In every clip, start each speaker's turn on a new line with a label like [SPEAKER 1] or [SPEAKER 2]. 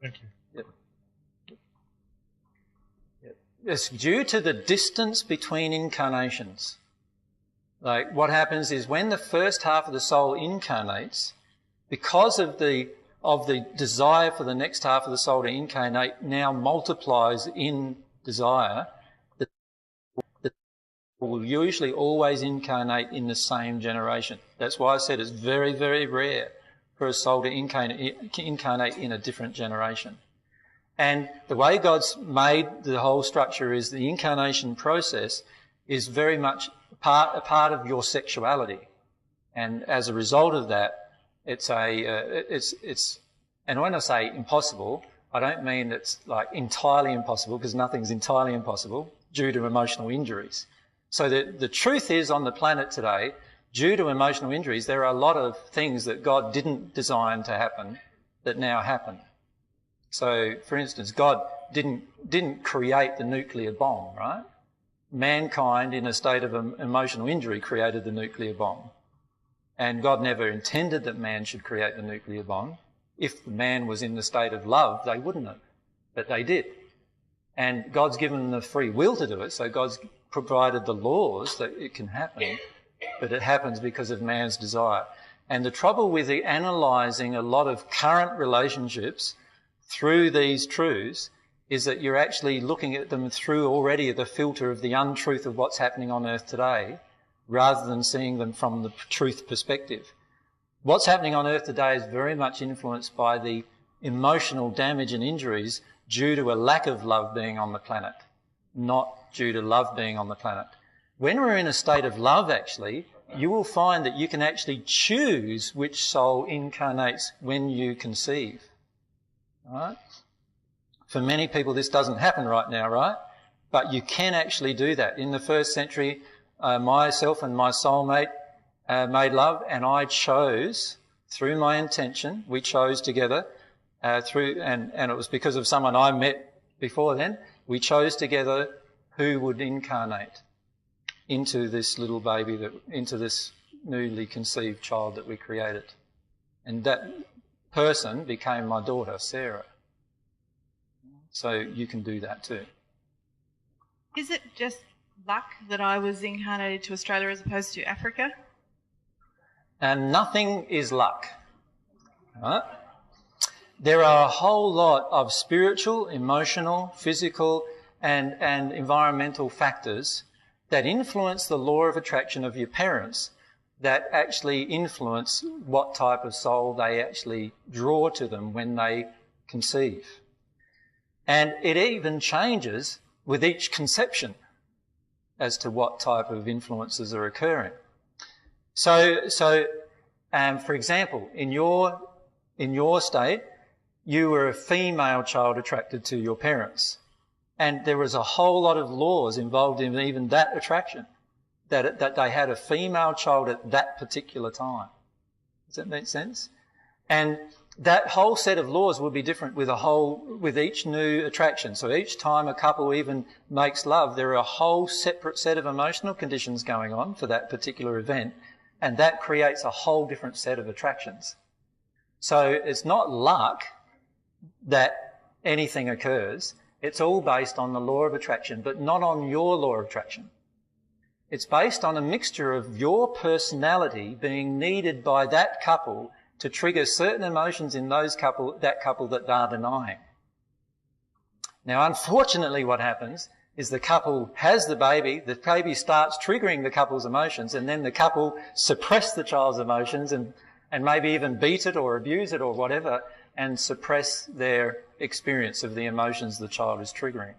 [SPEAKER 1] Thank you.
[SPEAKER 2] Yep. Yep. It's due to the distance between incarnations. Like, what happens is when the first half of the soul incarnates, because of the desire for the next half of the soul to incarnate now multiplies in desire, the will usually always incarnate in the same generation. That's why I said it's very, very rare for a soul to incarnate in a different generation. And the way God's made the whole structure is the incarnation process is very much a part of your sexuality. And as a result of that, it's and when I say impossible, I don't mean it's like entirely impossible, because nothing's entirely impossible due to emotional injuries. So the truth is, on the planet today, due to emotional injuries, there are a lot of things that God didn't design to happen that now happen. So, for instance, God didn't create the nuclear bomb, right? Mankind, in a state of emotional injury, created the nuclear bomb. And God never intended that man should create the nuclear bomb. If the man was in the state of love, they wouldn't have. But they did. And God's given them the free will to do it, so God's provided the laws that it can happen, but it happens because of man's desire. And the trouble with analysing a lot of current relationships through these truths is that you're actually looking at them through already the filter of the untruth of what's happening on earth today, rather than seeing them from the truth perspective. What's happening on earth today is very much influenced by the emotional damage and injuries due to a lack of love being on the planet, not due to love being on the planet. When we're in a state of love, actually, you will find that you can actually choose which soul incarnates when you conceive. Right? For many people, this doesn't happen right now, right? But you can actually do that. In the first century, myself and my soulmate made love, and I chose, through my intention, we chose together, and it was because of someone I met before then, we chose together who would incarnate into this little baby, into this newly conceived child that we created. And that person became my daughter, Sarah. So you can do that too.
[SPEAKER 3] Is it just luck that I was incarnated to Australia as opposed to Africa?
[SPEAKER 2] And nothing is luck. Right? There are a whole lot of spiritual, emotional, physical and environmental factors that influence the law of attraction of your parents, that actually influence what type of soul they actually draw to them when they conceive. And it even changes with each conception as to what type of influences are occurring. So for example, in your state, you were a female child attracted to your parents. And there was a whole lot of laws involved in even that attraction, that they had a female child at that particular time. Does that make sense? And that whole set of laws will be different with each new attraction. So each time a couple even makes love, there are a whole separate set of emotional conditions going on for that particular event, and that creates a whole different set of attractions. So it's not luck that anything occurs. It's all based on the law of attraction, but not on your law of attraction. It's based on a mixture of your personality being needed by that couple to trigger certain emotions in that couple that are denying. Now, unfortunately, what happens is the couple has the baby starts triggering the couple's emotions, and then the couple suppress the child's emotions and maybe even beat it or abuse it or whatever, and suppress their experience of the emotions the child is triggering.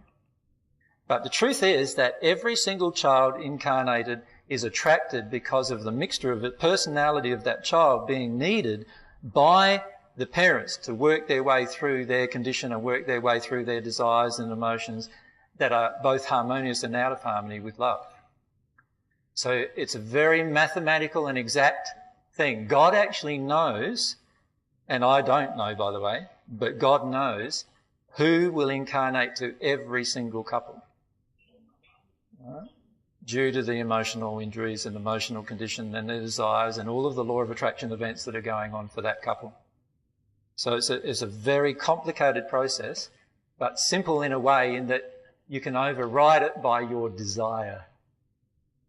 [SPEAKER 2] But the truth is that every single child incarnated is attracted because of the mixture of the personality of that child being needed by the parents to work their way through their condition and work their way through their desires and emotions that are both harmonious and out of harmony with love. So it's a very mathematical and exact thing. God actually knows, and I don't know, by the way, but God knows who will incarnate to every single couple. Right? Due to the emotional injuries and emotional condition and their desires and all of the law of attraction events that are going on for that couple. So it's a very complicated process, but simple in a way in that you can override it by your desire.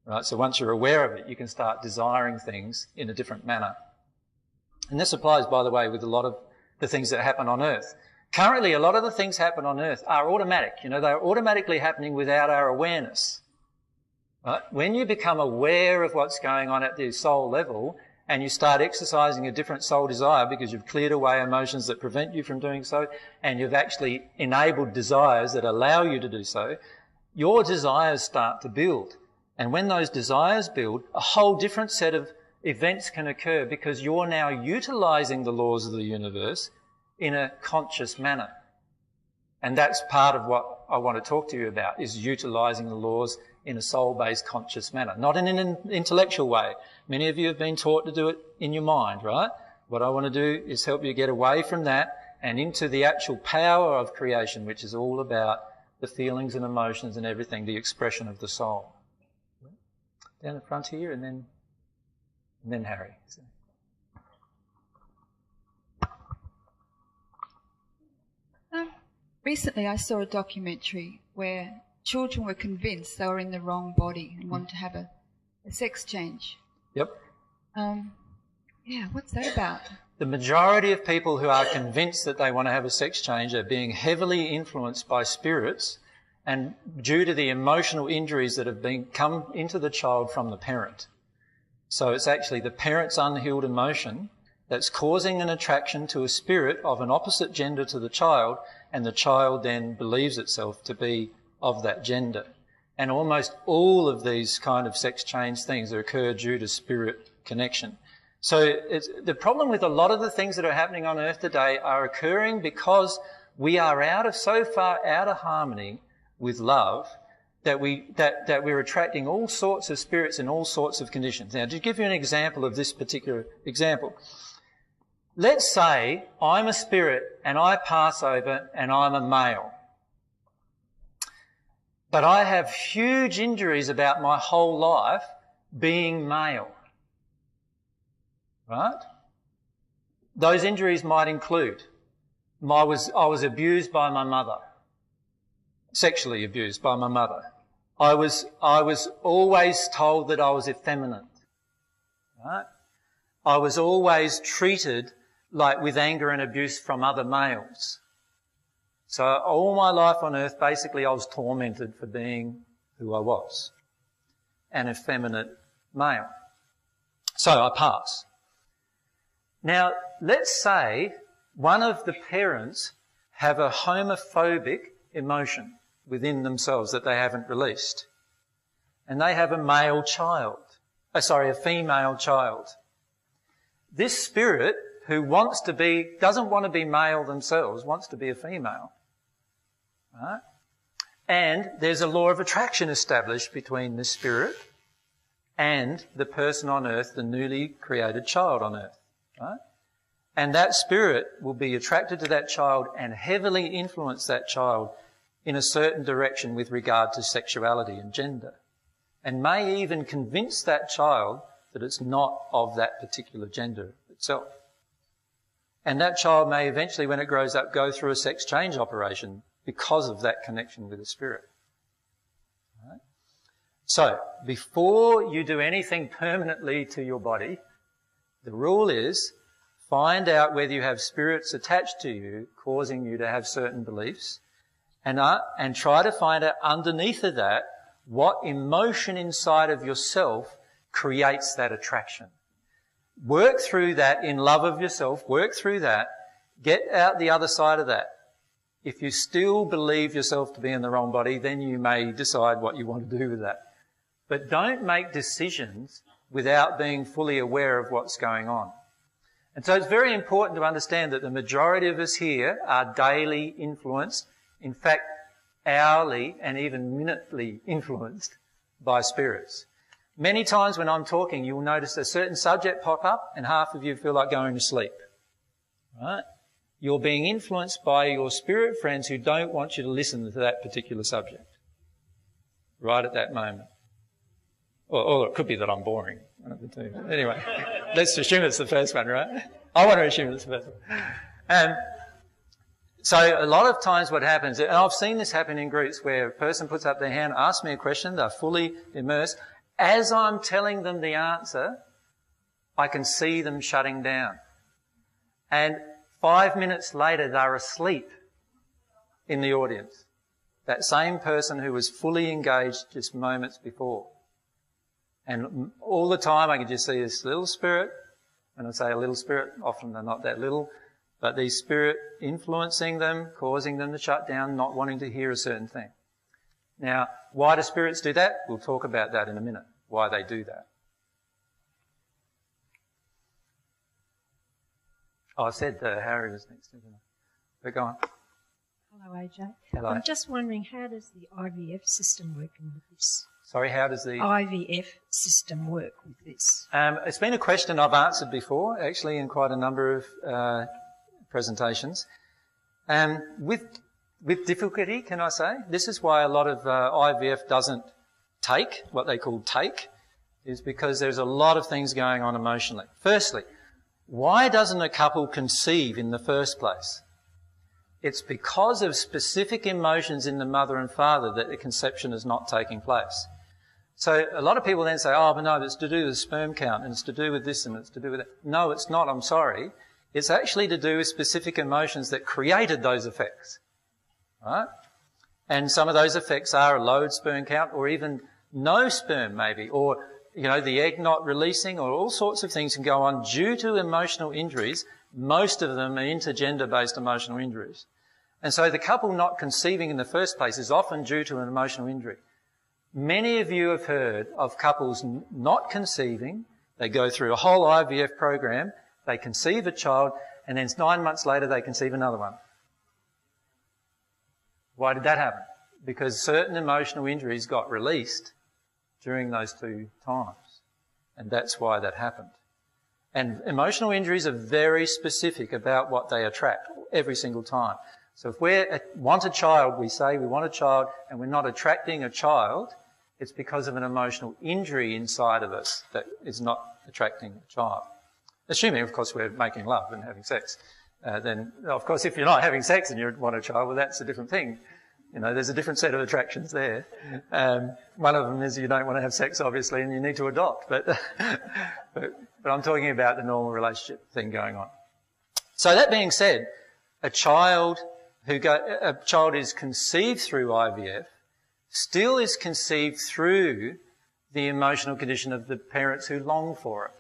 [SPEAKER 2] Right? So once you're aware of it, you can start desiring things in a different manner. And this applies, by the way, with a lot of the things that happen on Earth. Currently, a lot of the things happen on Earth are automatic. You know, they're automatically happening without our awareness. Right? When you become aware of what's going on at the soul level and you start exercising a different soul desire because you've cleared away emotions that prevent you from doing so and you've actually enabled desires that allow you to do so, your desires start to build. And when those desires build, a whole different set of events can occur because you're now utilising the laws of the universe in a conscious manner. And that's part of what I want to talk to you about, is utilising the laws in a soul-based conscious manner, not in an intellectual way. Many of you have been taught to do it in your mind, right? What I want to do is help you get away from that and into the actual power of creation, which is all about the feelings and emotions and everything, the expression of the soul. Down the front here and then Harry.
[SPEAKER 1] Recently I saw a documentary where children were convinced they were in the wrong body and wanted to have a sex change.
[SPEAKER 2] Yep.
[SPEAKER 1] Yeah, what's that about?
[SPEAKER 2] The majority of people who are convinced that they want to have a sex change are being heavily influenced by spirits and due to the emotional injuries that have come into the child from the parent. So it's actually the parent's unhealed emotion that's causing an attraction to a spirit of an opposite gender to the child, and the child then believes itself to be of that gender. And almost all of these kind of sex change things occur due to spirit connection. So the problem with a lot of the things that are happening on Earth today are occurring because we are so far out of harmony with love that we're attracting all sorts of spirits in all sorts of conditions. Now, to give you an example of this particular example, let's say I'm a spirit and I pass over and I'm a male. But I have huge injuries about my whole life being male. Right? Those injuries might include I was abused by my mother, sexually abused by my mother. I was always told that I was effeminate. Right? I was always treated like with anger and abuse from other males. So all my life on Earth, basically, I was tormented for being who I was, an effeminate male. So I pass. Now, let's say one of the parents have a homophobic emotion within themselves that they haven't released, and they have a a female child. This spirit, who doesn't want to be male themselves, wants to be a female. Right? And there's a law of attraction established between the spirit and the person on Earth, the newly created child on Earth. Right? And that spirit will be attracted to that child and heavily influence that child in a certain direction with regard to sexuality and gender, and may even convince that child that it's not of that particular gender itself. And that child may eventually, when it grows up, go through a sex change operation because of that connection with the spirit. Right? So, before you do anything permanently to your body, the rule is find out whether you have spirits attached to you causing you to have certain beliefs, and try to find out underneath of that what emotion inside of yourself creates that attraction. Work through that in love of yourself, work through that, get out the other side of that. If you still believe yourself to be in the wrong body, then you may decide what you want to do with that. But don't make decisions without being fully aware of what's going on. And so it's very important to understand that the majority of us here are daily influenced, in fact, hourly and even minutely influenced by spirits. Many times when I'm talking, you'll notice a certain subject pop up and half of you feel like going to sleep. Right? You're being influenced by your spirit friends who don't want you to listen to that particular subject right at that moment. Or it could be that I'm boring. One of the two. Anyway, let's assume it's the first one, right? I want to assume it's the first one. So a lot of times what happens, and I've seen this happen in groups where a person puts up their hand, asks me a question, they're fully immersed. As I'm telling them the answer, I can see them shutting down. And 5 minutes later, they're asleep in the audience. That same person who was fully engaged just moments before. And all the time I can just see this little spirit. When I say a little spirit, often they're not that little. But the spirit influencing them, causing them to shut down, not wanting to hear a certain thing. Now, why do spirits do that? We'll talk about that in a minute, why they do that. Oh, I said Harry was next, didn't I? But go on.
[SPEAKER 4] Hello, AJ.
[SPEAKER 2] Hello.
[SPEAKER 4] I'm just wondering, how does the IVF system work with this?
[SPEAKER 2] Sorry, how does the
[SPEAKER 4] IVF system work with this?
[SPEAKER 2] It's been a question I've answered before, actually, in quite a number of presentations. With difficulty, can I say? This is why a lot of IVF doesn't take, what they call take, is because there's a lot of things going on emotionally. Firstly, why doesn't a couple conceive in the first place? It's because of specific emotions in the mother and father that the conception is not taking place. So a lot of people then say, oh, but no, it's to do with sperm count, and it's to do with this, and it's to do with that. No, it's not, I'm sorry. It's actually to do with specific emotions that created those effects. Right? And some of those effects are a low sperm count, or even no sperm maybe, or, you know, the egg not releasing, or all sorts of things can go on due to emotional injuries. Most of them are intergender-based emotional injuries. And so the couple not conceiving in the first place is often due to an emotional injury. Many of you have heard of couples not conceiving. They go through a whole IVF program, they conceive a child, and then 9 months later they conceive another one. Why did that happen? Because certain emotional injuries got released during those 2 times. And that's why that happened. And emotional injuries are very specific about what they attract every single time. So if we want a child, we say we want a child, and we're not attracting a child, it's because of an emotional injury inside of us that is not attracting a child. Assuming, of course, we're making love and having sex. Then, of course, if you're not having sex and you want a child, well, that's a different thing. You know, there's a different set of attractions there. One of them is you don't want to have sex, obviously, and you need to adopt. But I'm talking about the normal relationship thing going on. So that being said, a child is conceived through IVF still is conceived through the emotional condition of the parents who long for it.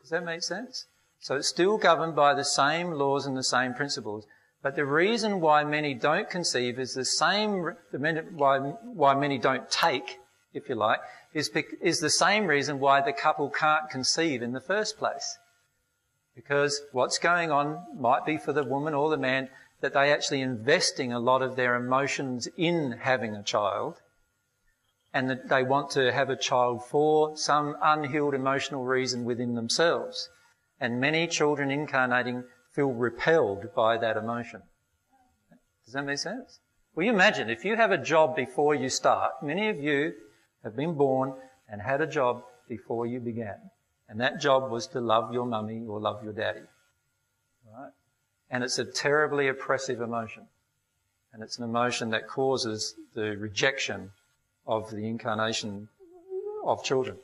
[SPEAKER 2] Does that make sense? So it's still governed by the same laws and the same principles. But the reason why many don't conceive is the same, why many don't take, if you like, is the same reason why the couple can't conceive in the first place. Because what's going on might be for the woman or the man that they're actually investing a lot of their emotions in having a child, and that they want to have a child for some unhealed emotional reason within themselves. And many children incarnating feel repelled by that emotion. Does that make sense? Well, you imagine if you have a job before you start, many of you have been born and had a job before you began. And that job was to love your mummy or love your daddy. Right? And it's a terribly oppressive emotion. And it's an emotion that causes the rejection of the incarnation of children.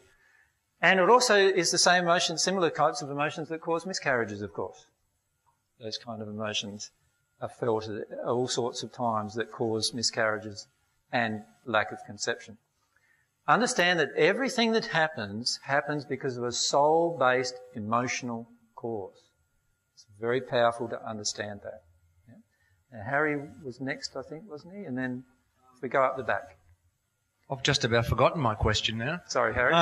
[SPEAKER 2] And it also is the same emotion, similar types of emotions that cause miscarriages, of course. Those kind of emotions are felt at all sorts of times that cause miscarriages and lack of conception. Understand that everything that happens because of a soul-based emotional cause. It's very powerful to understand that. Yeah? Now, Harry was next, I think, wasn't he? And then if we go up the back.
[SPEAKER 5] I've just about forgotten my question now.
[SPEAKER 2] Sorry, Harry.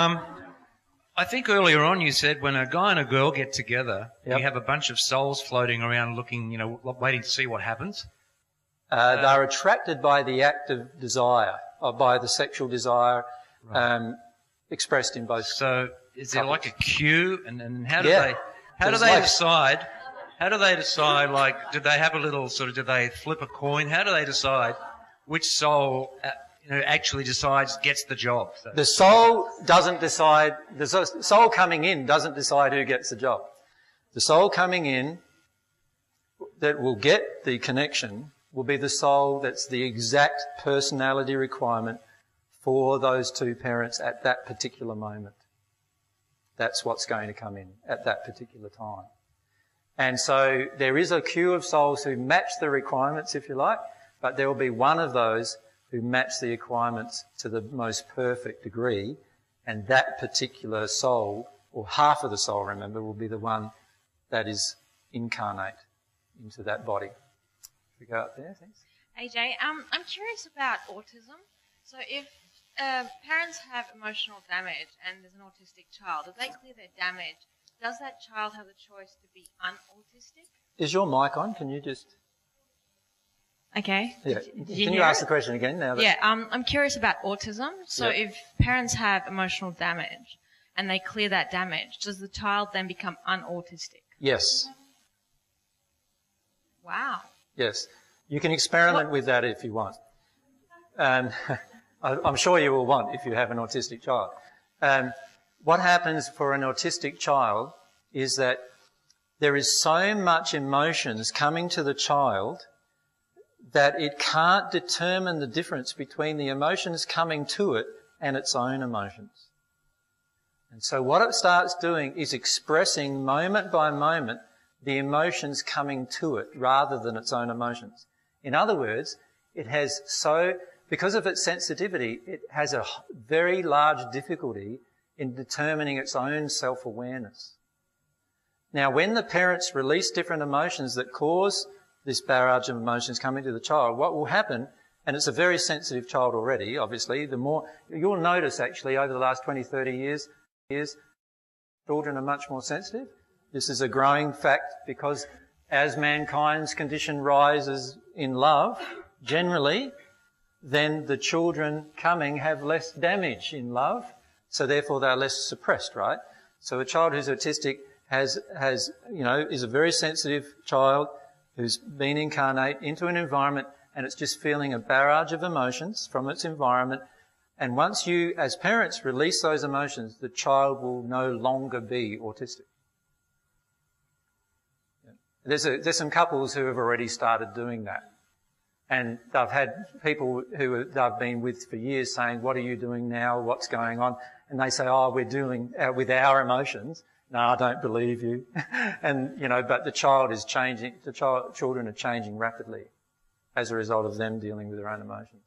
[SPEAKER 5] I think earlier on you said when a guy and a girl get together,
[SPEAKER 2] Yep.
[SPEAKER 5] you have a bunch of souls floating around looking, you know, waiting to see what happens.
[SPEAKER 2] They're attracted by the act of desire, or by the sexual desire expressed in both.
[SPEAKER 5] So is there
[SPEAKER 2] couples.
[SPEAKER 5] like a queue, and how do
[SPEAKER 2] Yeah.
[SPEAKER 5] they decide? How do they decide? Like, do they have a little sort of? Do they flip a coin? How do they decide which soul actually decides gets the job? So.
[SPEAKER 2] The soul doesn't decide. The soul coming in doesn't decide who gets the job. The soul coming in that will get the connection will be the soul that's the exact personality requirement for those two parents at that particular moment. That's what's going to come in at that particular time. And so there is a queue of souls who match the requirements, if you like, but there will be one of those who match the requirements to the most perfect degree, and that particular soul, or half of the soul, remember, will be the one that is incarnate into that body. We go up there, thanks.
[SPEAKER 6] AJ, I'm curious about autism. So if parents have emotional damage and there's an autistic child, if they clear their damage, does that child have the choice to be unautistic?
[SPEAKER 2] Is your mic on? Can you just...
[SPEAKER 6] Okay.
[SPEAKER 2] Yeah. Can you ask the question again now?
[SPEAKER 6] Yeah, I'm curious about autism. So if parents have emotional damage and they clear that damage, does the child then become unautistic?
[SPEAKER 2] Yes.
[SPEAKER 6] Wow.
[SPEAKER 2] Yes. You can experiment with that if you want. I'm sure you will want if you have an autistic child. What happens for an autistic child is that there is so much emotions coming to the child that it can't determine the difference between the emotions coming to it and its own emotions. And so what it starts doing is expressing moment by moment the emotions coming to it rather than its own emotions. In other words, it has because of its sensitivity, it has a very large difficulty in determining its own self-awareness. Now, when the parents release different emotions that cause this barrage of emotions coming to the child, what will happen, and it's a very sensitive child already, obviously, the more, you'll notice actually over the last 20, 30 years, children are much more sensitive. This is a growing fact because as mankind's condition rises in love, generally, then the children coming have less damage in love, so therefore they're less suppressed, right? So a child who's autistic is a very sensitive child who's been incarnate into an environment and it's just feeling a barrage of emotions from its environment. And once you, as parents, release those emotions, the child will no longer be autistic. There's some couples who have already started doing that. And they've had people who they've been with for years saying, what are you doing now? What's going on? And they say, oh, we're dealing with our emotions. No, I don't believe you. And, but the child is changing, children are changing rapidly as a result of them dealing with their own emotions.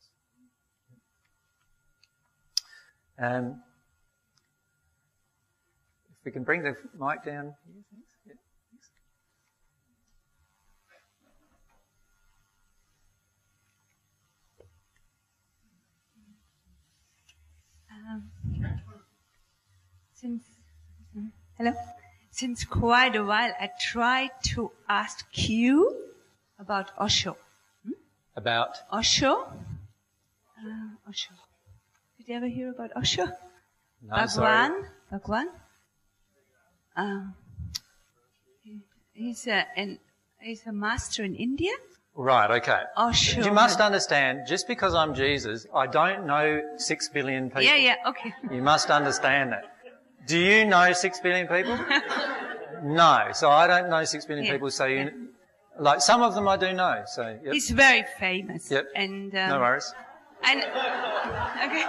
[SPEAKER 2] If we can bring the mic down here, thanks. Yeah,
[SPEAKER 4] thanks. Since quite a while, I tried to ask you about Osho.
[SPEAKER 2] About?
[SPEAKER 4] Osho. Osho. Did you ever hear about Osho?
[SPEAKER 2] No, sorry.
[SPEAKER 4] Bhagwan. He's a master in India.
[SPEAKER 2] Right, okay.
[SPEAKER 4] Osho.
[SPEAKER 2] You must understand, just because I'm Jesus, I don't know 6 billion people.
[SPEAKER 4] Yeah, okay.
[SPEAKER 2] You must understand that. Do you know 6 billion people? No, so I don't know 6 billion people, so like some of them I do know, so... Yep.
[SPEAKER 4] He's very famous.
[SPEAKER 2] Yep,
[SPEAKER 4] and,
[SPEAKER 2] no worries.
[SPEAKER 4] And, okay.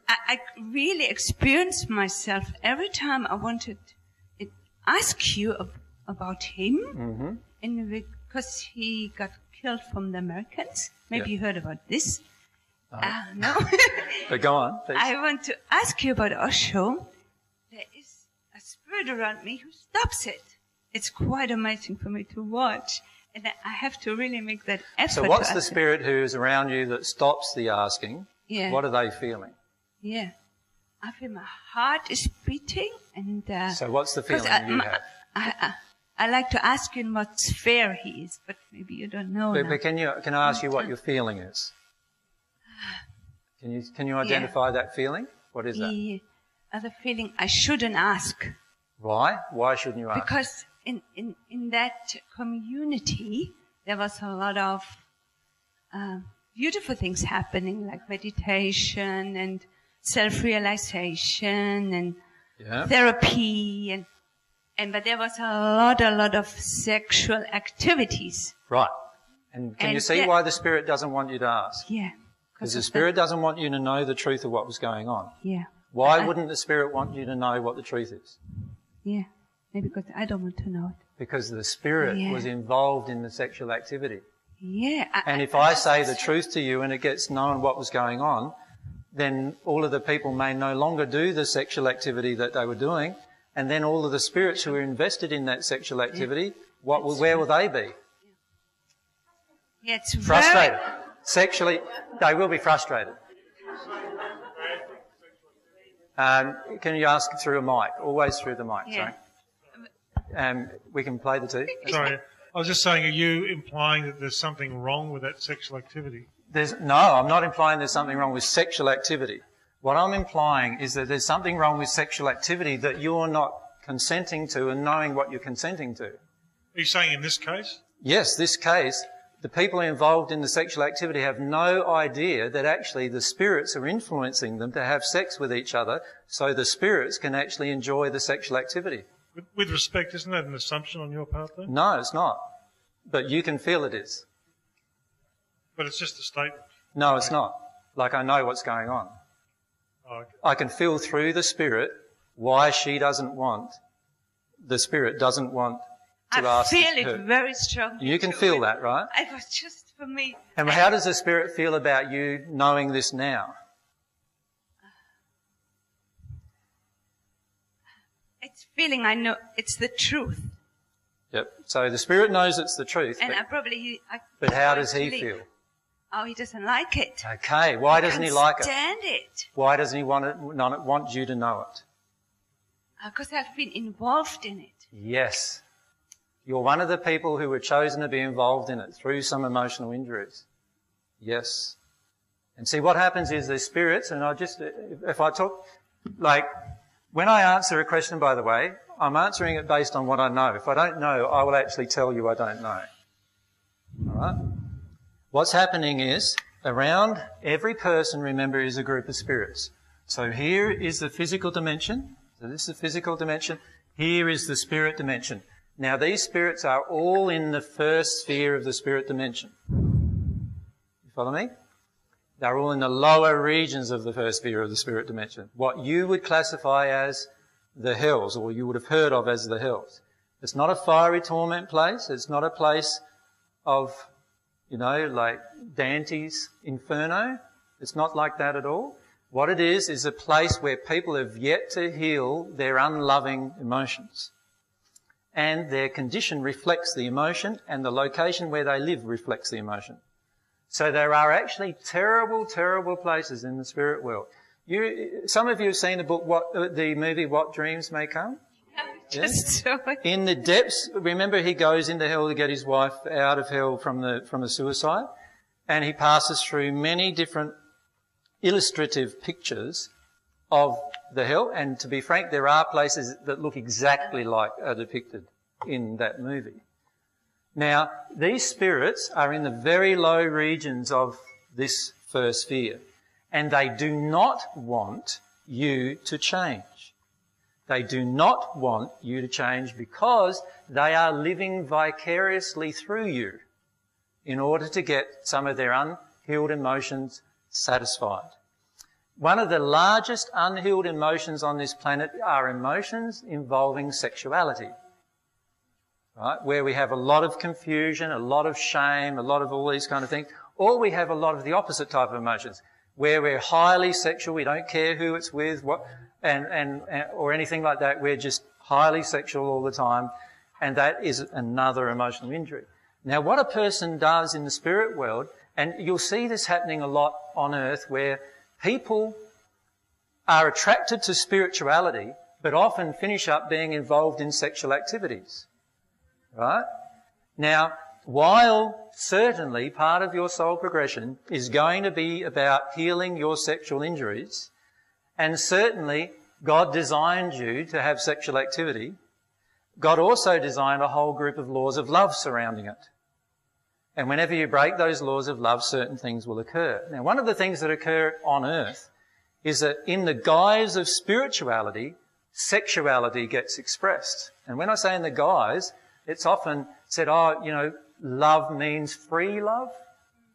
[SPEAKER 4] I really experienced myself every time I wanted to ask you about him, and because he got killed from the Americans. Maybe you heard about this. No.
[SPEAKER 2] But go on, please.
[SPEAKER 4] I want to ask you about Osho. There is a spirit around me who stops it. It's quite amazing for me to watch. And I have to really make that effort.
[SPEAKER 2] So what's the spirit who's around you that stops the asking?
[SPEAKER 4] Yeah.
[SPEAKER 2] What are they feeling?
[SPEAKER 4] Yeah. I feel my heart is beating. And
[SPEAKER 2] so what's the feeling you have?
[SPEAKER 4] I like to ask you in what sphere he is, but maybe you don't know.
[SPEAKER 2] But can I ask you what your feeling is? Can you identify that feeling? What is that?
[SPEAKER 4] Yeah. The feeling I shouldn't ask.
[SPEAKER 2] Why? Why shouldn't you ask?
[SPEAKER 4] Because in that community, there was a lot of beautiful things happening, like meditation and self-realization and therapy. But there was a lot of sexual activities.
[SPEAKER 2] Right. And can you see why the Spirit doesn't want you to ask?
[SPEAKER 4] Yeah.
[SPEAKER 2] Because the Spirit doesn't want you to know the truth of what was going on.
[SPEAKER 4] Yeah.
[SPEAKER 2] Why wouldn't the Spirit want you to know what the truth is?
[SPEAKER 4] Yeah. Maybe because I don't want to know it.
[SPEAKER 2] Because the Spirit was involved in the sexual activity.
[SPEAKER 4] Yeah.
[SPEAKER 2] And if I say the truth to you and it gets known what was going on, then all of the people may no longer do the sexual activity that they were doing, and then all of the spirits who are invested in that sexual activity, where will they be?
[SPEAKER 4] Yeah, it's
[SPEAKER 2] frustrated. Sexually, they will be frustrated. Can you ask through a mic? Always through the mic, sorry. We can play the two.
[SPEAKER 7] Sorry, I was just saying, are you implying that there's something wrong with that sexual activity?
[SPEAKER 2] No, I'm not implying there's something wrong with sexual activity. What I'm implying is that there's something wrong with sexual activity that you're not consenting to and knowing what you're consenting to.
[SPEAKER 7] Are you saying in this case?
[SPEAKER 2] Yes, this case, the people involved in the sexual activity have no idea that actually the spirits are influencing them to have sex with each other, so the spirits can actually enjoy the sexual activity.
[SPEAKER 7] With respect, isn't that an assumption on your part, though?
[SPEAKER 2] No, it's not. But you can feel it is.
[SPEAKER 7] But it's just a statement.
[SPEAKER 2] No, it's not. Like, I know what's going on.
[SPEAKER 7] Oh, okay.
[SPEAKER 2] I can feel through the spirit why she doesn't want, the spirit doesn't want to ask her.
[SPEAKER 4] I feel it very strongly.
[SPEAKER 2] You can feel that, right?
[SPEAKER 4] It was just for me.
[SPEAKER 2] And how does the spirit feel about you knowing this now?
[SPEAKER 4] It's feeling I know it's the truth.
[SPEAKER 2] Yep. So the spirit knows it's the truth.
[SPEAKER 4] And
[SPEAKER 2] but how does he feel?
[SPEAKER 4] Oh, he doesn't like it.
[SPEAKER 2] Okay. Why doesn't he like it?
[SPEAKER 4] Stand it.
[SPEAKER 2] Why doesn't he want you to know it?
[SPEAKER 4] Because I've been involved in it.
[SPEAKER 2] Yes. You're one of the people who were chosen to be involved in it through some emotional injuries. Yes. And see, what happens is the spirits, and if I talk, like, when I answer a question, by the way, I'm answering it based on what I know. If I don't know, I will actually tell you I don't know. All right? What's happening is, around every person, remember, is a group of spirits. So here is the physical dimension. So this is the physical dimension. Here is the spirit dimension. Now, these spirits are all in the first sphere of the spirit dimension. You follow me? They're all in the lower regions of the first sphere of the spirit dimension. What you would classify as the hells, or you would have heard of as the hells. It's not a fiery torment place. It's not a place of, like Dante's Inferno. It's not like that at all. What it is a place where people have yet to heal their unloving emotions. And their condition reflects the emotion, and the location where they live reflects the emotion. So there are actually terrible, terrible places in the spirit world. Some of you have seen the movie What Dreams May Come? In the depths, remember he goes into hell to get his wife out of hell from the suicide, and he passes through many different illustrative pictures of the hell, and to be frank, there are places that look exactly like are depicted in that movie. Now, these spirits are in the very low regions of this first sphere, and they do not want you to change. They do not want you to change because they are living vicariously through you in order to get some of their unhealed emotions satisfied. One of the largest unhealed emotions on this planet are emotions involving sexuality, right? Where we have a lot of confusion, a lot of shame, a lot of all these kind of things. Or we have a lot of the opposite type of emotions, where we're highly sexual, we don't care who it's with, or anything like that. We're just highly sexual all the time, and that is another emotional injury. Now, what a person does in the spirit world, and you'll see this happening a lot on earth, where people are attracted to spirituality, but often finish up being involved in sexual activities. Right? Now, while certainly part of your soul progression is going to be about healing your sexual injuries, and certainly God designed you to have sexual activity, God also designed a whole group of laws of love surrounding it. And whenever you break those laws of love, certain things will occur. Now, one of the things that occur on earth is that in the guise of spirituality, sexuality gets expressed. And when I say in the guys, it's often said, oh, you know, love means free love,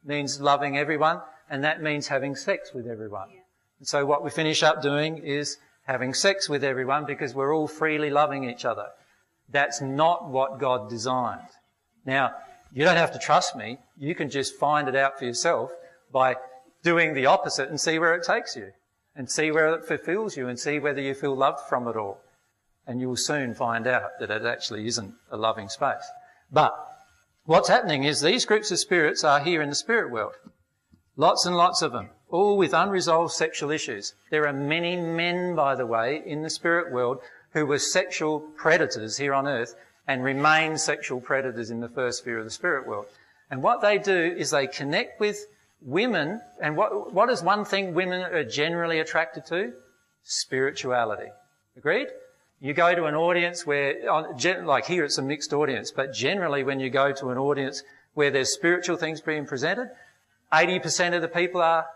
[SPEAKER 2] means loving everyone, and that means having sex with everyone. Yeah. And so what we finish up doing is having sex with everyone because we're all freely loving each other. That's not what God designed. Now, you don't have to trust me. You can just find it out for yourself by doing the opposite and see where it takes you, and see where it fulfills you, and see whether you feel loved from it all. And you will soon find out that it actually isn't a loving space. But what's happening is these groups of spirits are here in the spirit world. Lots and lots of them, all with unresolved sexual issues. There are many men, by the way, in the spirit world who were sexual predators here on earth and remain sexual predators in the first sphere of the spirit world. And what they do is they connect with women, and what is one thing women are generally attracted to? Spirituality. Agreed? You go to an audience where, like here it's a mixed audience, but generally when you go to an audience where there's spiritual things being presented, 80% of the people are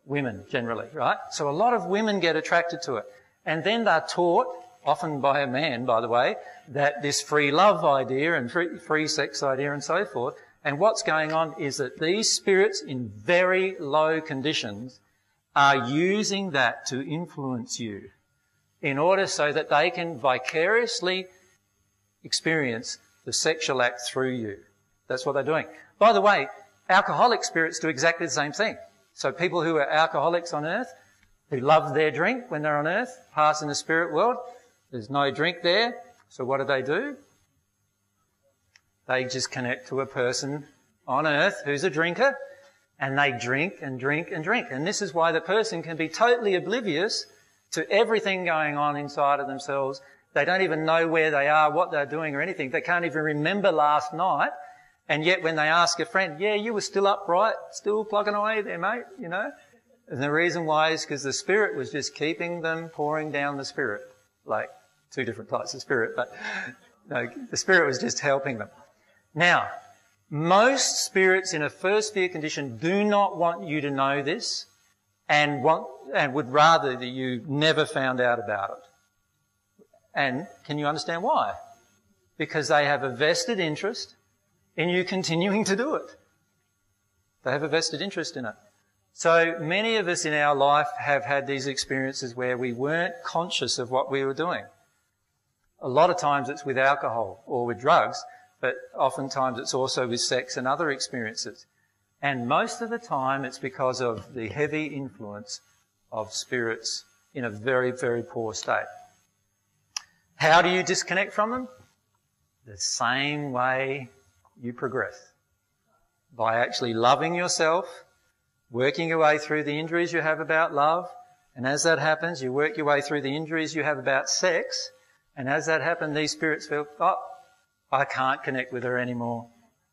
[SPEAKER 2] women generally, right? So a lot of women get attracted to it. And then they're taught, often by a man, by the way, that this free love idea and free sex idea and so forth. And what's going on is that these spirits in very low conditions are using that to influence you in order so that they can vicariously experience the sexual act through you. That's what they're doing. By the way, alcoholic spirits do exactly the same thing. So people who are alcoholics on earth, who love their drink when they're on earth, pass in the spirit world. There's no drink there. So what do? They just connect to a person on earth who's a drinker, and they drink and drink and drink. And this is why the person can be totally oblivious to everything going on inside of themselves. They don't even know where they are, what they're doing or anything. They can't even remember last night. And yet when they ask a friend, yeah, you were still upright, still plugging away there, mate, you know. And the reason why is because the spirit was just keeping them pouring down the spirit. Like two different types of spirit, but no, the spirit was just helping them. Now, most spirits in a first sphere condition do not want you to know this and would rather that you never found out about it. And can you understand why? Because they have a vested interest in you continuing to do it. They have a vested interest in it. So many of us in our life have had these experiences where we weren't conscious of what we were doing. A lot of times it's with alcohol or with drugs, but oftentimes it's also with sex and other experiences. And most of the time it's because of the heavy influence of spirits in a very, very poor state. How do you disconnect from them? The same way you progress. By actually loving yourself, working your way through the injuries you have about love, and as that happens, you work your way through the injuries you have about sex, and as that happens, these spirits feel, oh, I can't connect with her anymore.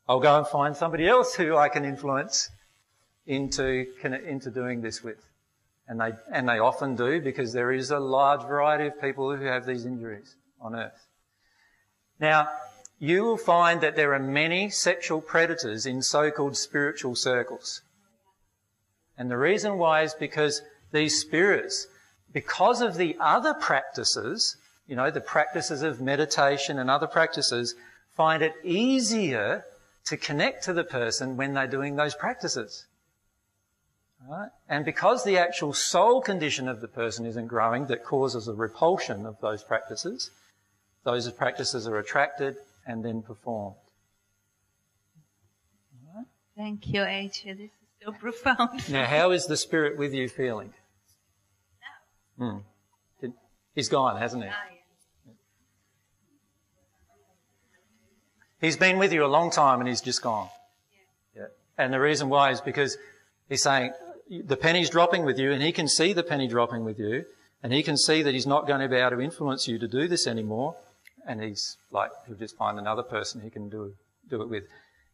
[SPEAKER 2] I'll go and find somebody else who I can influence into doing this with. And they often do, because there is a large variety of people who have these injuries on earth. Now, you will find that there are many sexual predators in so-called spiritual circles. And the reason why is because these spirits, because of the other practices, you know, the practices of meditation and other practices, find it easier to connect to the person when they're doing those practices. Right? And because the actual soul condition of the person isn't growing, that causes a repulsion of those practices are attracted and then performed. Right?
[SPEAKER 4] Thank you, AJ. This is so profound.
[SPEAKER 2] Now, how is the spirit with you feeling? He's gone, hasn't he? He's been with you a long time and he's just gone. Yeah. And the reason why is because he's saying the penny's dropping with you, and he can see the penny dropping with you, and he can see that he's not going to be able to influence you to do this anymore. And he's like, he'll just find another person he can do it with.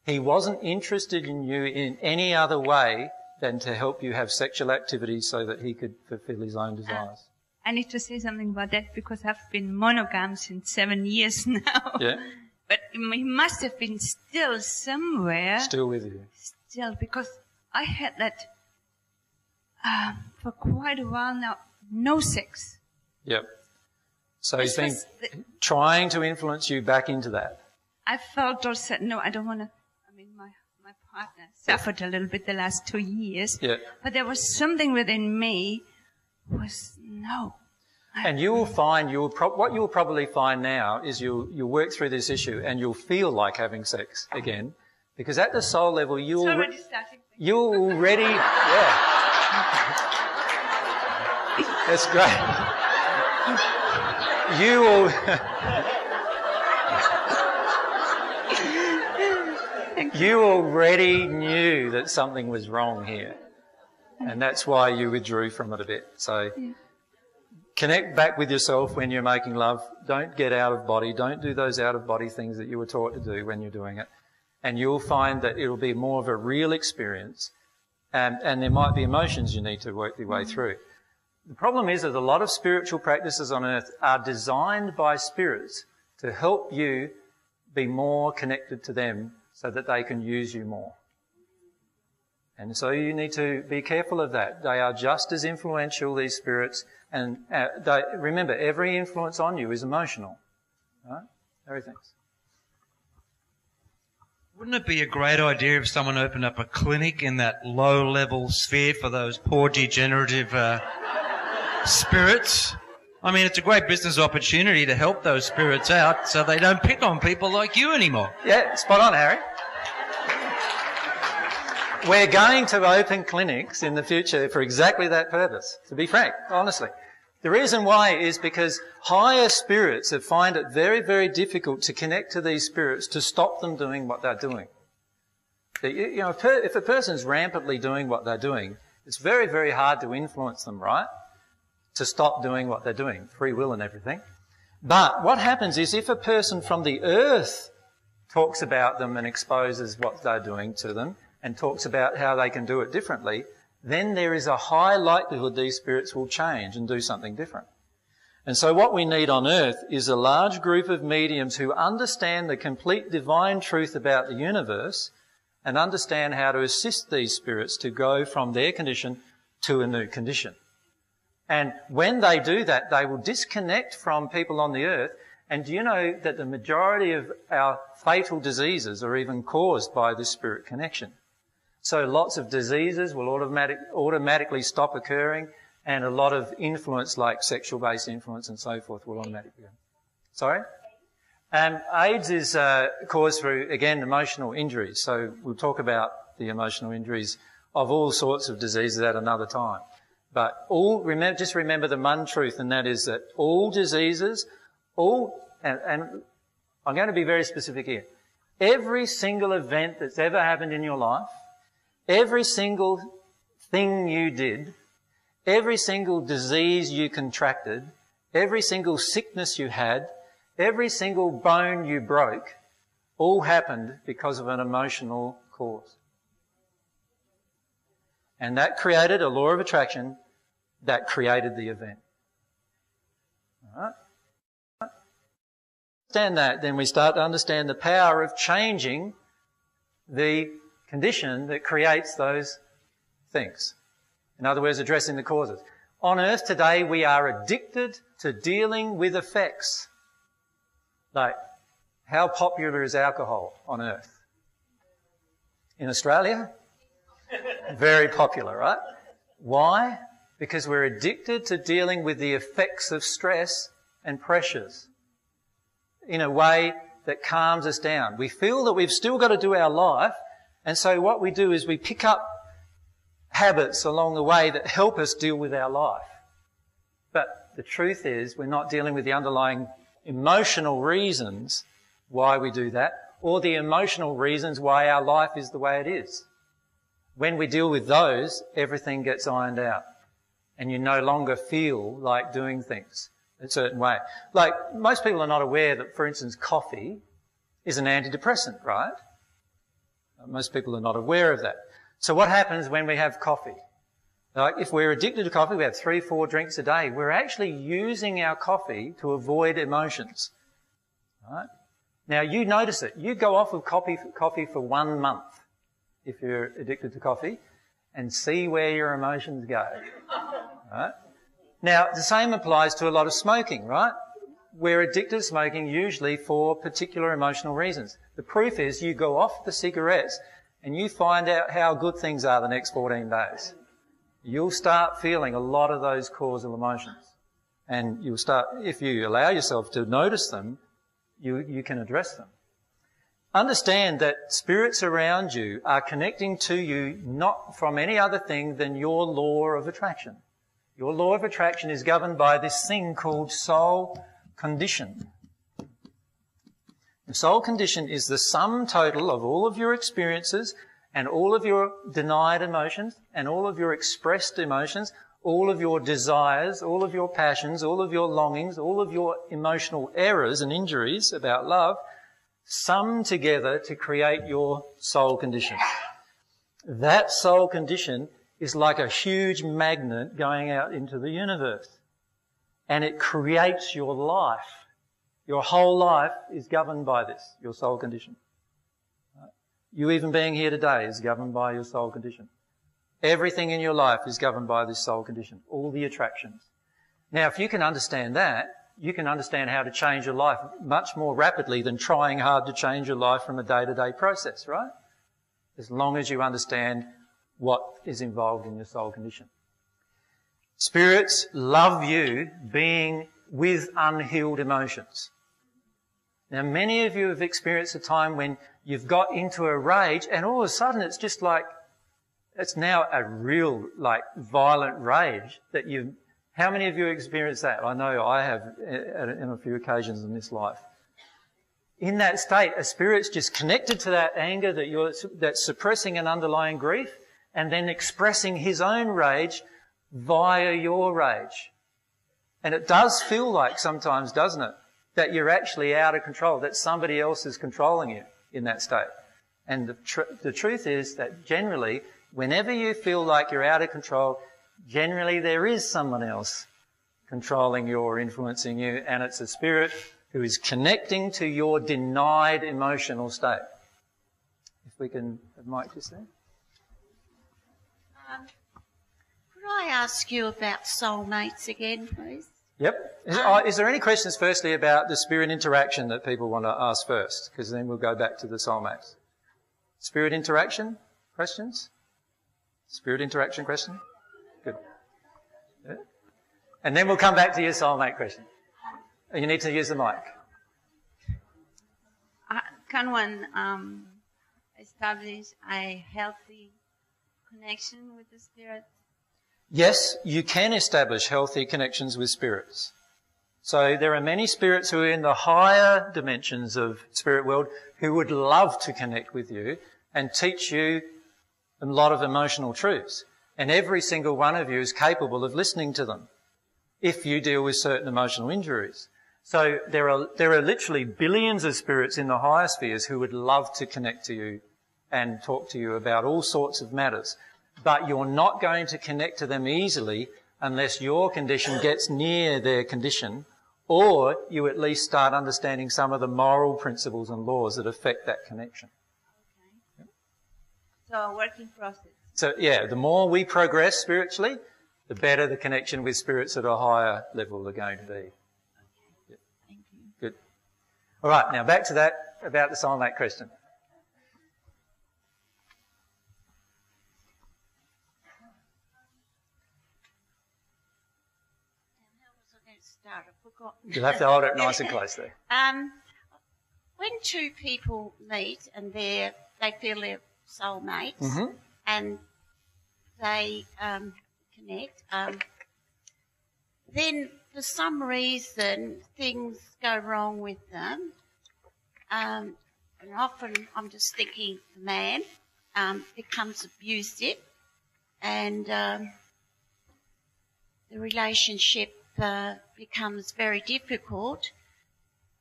[SPEAKER 2] He wasn't interested in you in any other way than to help you have sexual activity so that he could fulfill his own desires.
[SPEAKER 4] I need to say something about that because I've been monogam since 7 years now.
[SPEAKER 2] Yeah.
[SPEAKER 4] But he must have been still somewhere.
[SPEAKER 2] Still with you.
[SPEAKER 4] Still, because I had that for quite a while now, no sex.
[SPEAKER 2] Yep. So he's been trying to influence you back into that.
[SPEAKER 4] I felt or said, no, I don't want to. I mean, my partner suffered a little bit the last 2 years.
[SPEAKER 2] Yeah.
[SPEAKER 4] But there was something within me was no.
[SPEAKER 2] And you will find, what you will probably find now is you'll work through this issue and you'll feel like having sex again, because at the soul level you'll already, yeah. That's great. You will. You already knew that something was wrong here, and that's why you withdrew from it a bit. So connect back with yourself when you're making love. Don't get out of body. Don't do those out of body things that you were taught to do when you're doing it. And you'll find that it'll be more of a real experience, and there might be emotions you need to work your way through. The problem is that a lot of spiritual practices on earth are designed by spirits to help you be more connected to them so that they can use you more. And so you need to be careful of that. They are just as influential, these spirits, and remember, every influence on you is emotional. Right? Everything's.
[SPEAKER 5] Wouldn't it be a great idea if someone opened up a clinic in that low-level sphere for those poor degenerative spirits? I mean, it's a great business opportunity to help those spirits out so they don't pick on people like you anymore.
[SPEAKER 2] Yeah, spot on, Harry. We're going to open clinics in the future for exactly that purpose, to be frank, honestly. The reason why is because higher spirits find it very, very difficult to connect to these spirits to stop them doing what they're doing. You know, if a person's rampantly doing what they're doing, it's very, very hard to influence them, right? To stop doing what they're doing, free will and everything. But what happens is if a person from the earth talks about them and exposes what they're doing to them and talks about how they can do it differently, then there is a high likelihood these spirits will change and do something different. And so what we need on earth is a large group of mediums who understand the complete divine truth about the universe and understand how to assist these spirits to go from their condition to a new condition. And when they do that, they will disconnect from people on the earth. And do you know that the majority of our fatal diseases are even caused by this spirit connection? So lots of diseases will automatically stop occurring, and a lot of influence, like sexual-based influence and so forth, will automatically go. Sorry? AIDS is caused through, again, emotional injuries. So we'll talk about the emotional injuries of all sorts of diseases at another time. But just remember the one truth, and that is that all diseases, and I'm going to be very specific here, every single event that's ever happened in your life, every single thing you did, every single disease you contracted, every single sickness you had, every single bone you broke, all happened because of an emotional cause. And that created a law of attraction that created the event. All right? Understand that, then we start to understand the power of changing the condition that creates those things. In other words, addressing the causes. On earth today, we are addicted to dealing with effects. Like, how popular is alcohol on earth? In Australia? Very popular, right? Why? Because we're addicted to dealing with the effects of stress and pressures in a way that calms us down. We feel that we've still got to do our life, and so what we do is we pick up habits along the way that help us deal with our life. But the truth is we're not dealing with the underlying emotional reasons why we do that, or the emotional reasons why our life is the way it is. When we deal with those, everything gets ironed out, and you no longer feel like doing things a certain way. Like, most people are not aware that, for instance, coffee is an antidepressant, right? Most people are not aware of that. So what happens when we have coffee? Like, if we're addicted to coffee, we have 3-4 drinks a day. We're actually using our coffee to avoid emotions. Right? Now, you notice it. You go off of coffee for 1 month if you're addicted to coffee and see where your emotions go. Right? Now, the same applies to a lot of smoking, right? we're addicted to smoking usually for particular emotional reasons. The proof is you go off the cigarettes and you find out how good things are the next 14 days. You'll start feeling a lot of those causal emotions. And you'll start, if you allow yourself to notice them, you can address them. Understand that spirits around you are connecting to you not from any other thing than your law of attraction. Your law of attraction is governed by this thing called soul condition. The soul condition is the sum total of all of your experiences and all of your denied emotions and all of your expressed emotions, all of your desires, all of your passions, all of your longings, all of your emotional errors and injuries about love, sum together to create your soul condition. That soul condition is like a huge magnet going out into the universe. And it creates your life. Your whole life is governed by this, your soul condition. You even being here today is governed by your soul condition. Everything in your life is governed by this soul condition, all the attractions. Now, if you can understand that, you can understand how to change your life much more rapidly than trying hard to change your life from a day-to-day process, right? As long as you understand what is involved in your soul condition. Spirits love you being with unhealed emotions. Now, many of you have experienced a time when you've got into a rage and all of a sudden it's just like, it's now a real, like, violent rage that you... How many of you experienced that? I know I have in a few occasions in this life. In that state, a spirit's just connected to that anger that's suppressing an underlying grief and then expressing his own rage via your rage. And it does feel like sometimes, doesn't it, that you're actually out of control, that somebody else is controlling you in that state. And the truth is that generally, whenever you feel like you're out of control, generally there is someone else controlling you or influencing you, and it's a spirit who is connecting to your denied emotional state. If we can have Mike just there.
[SPEAKER 8] Could I ask you about soulmates again, please?
[SPEAKER 2] Yep. Is there any questions firstly about the spirit interaction that people want to ask first? Because then we'll go back to the soulmates. Spirit interaction questions? Spirit interaction question? Good. Yeah. And then we'll come back to your soulmate question. You need to use the mic.
[SPEAKER 4] Can one establish a healthy connection with the spirit?
[SPEAKER 2] Yes, you can establish healthy connections with spirits. So there are many spirits who are in the higher dimensions of spirit world who would love to connect with you and teach you a lot of emotional truths. And every single one of you is capable of listening to them if you deal with certain emotional injuries. So there are literally billions of spirits in the higher spheres who would love to connect to you and talk to you about all sorts of matters. But you're not going to connect to them easily unless your condition gets near their condition, or you at least start understanding some of the moral principles and laws that affect that connection.
[SPEAKER 4] Okay. So a working process.
[SPEAKER 2] So yeah, the more we progress spiritually, the better the connection with spirits at a higher level are going to be.
[SPEAKER 4] Okay.
[SPEAKER 2] Yep.
[SPEAKER 4] Thank you.
[SPEAKER 2] Good. All right, now back to that about the soulmate question. You'll have to hold it nice and close there.
[SPEAKER 8] When two people meet and they feel they're soulmates and they connect, then for some reason things go wrong with them, and often I'm just thinking the man becomes abusive and the relationship becomes very difficult,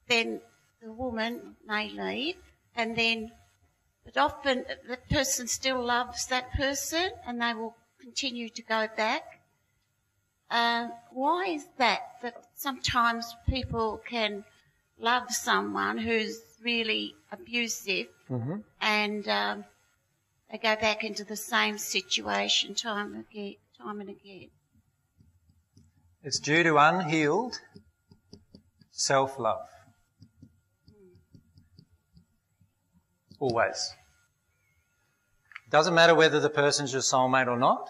[SPEAKER 8] then the woman may leave, but often the person still loves that person and they will continue to go back. Why is that sometimes people can love someone who's really abusive and they go back into the same situation time and again?
[SPEAKER 2] It's due to unhealed self-love. Always. Doesn't matter whether the person's your soulmate or not.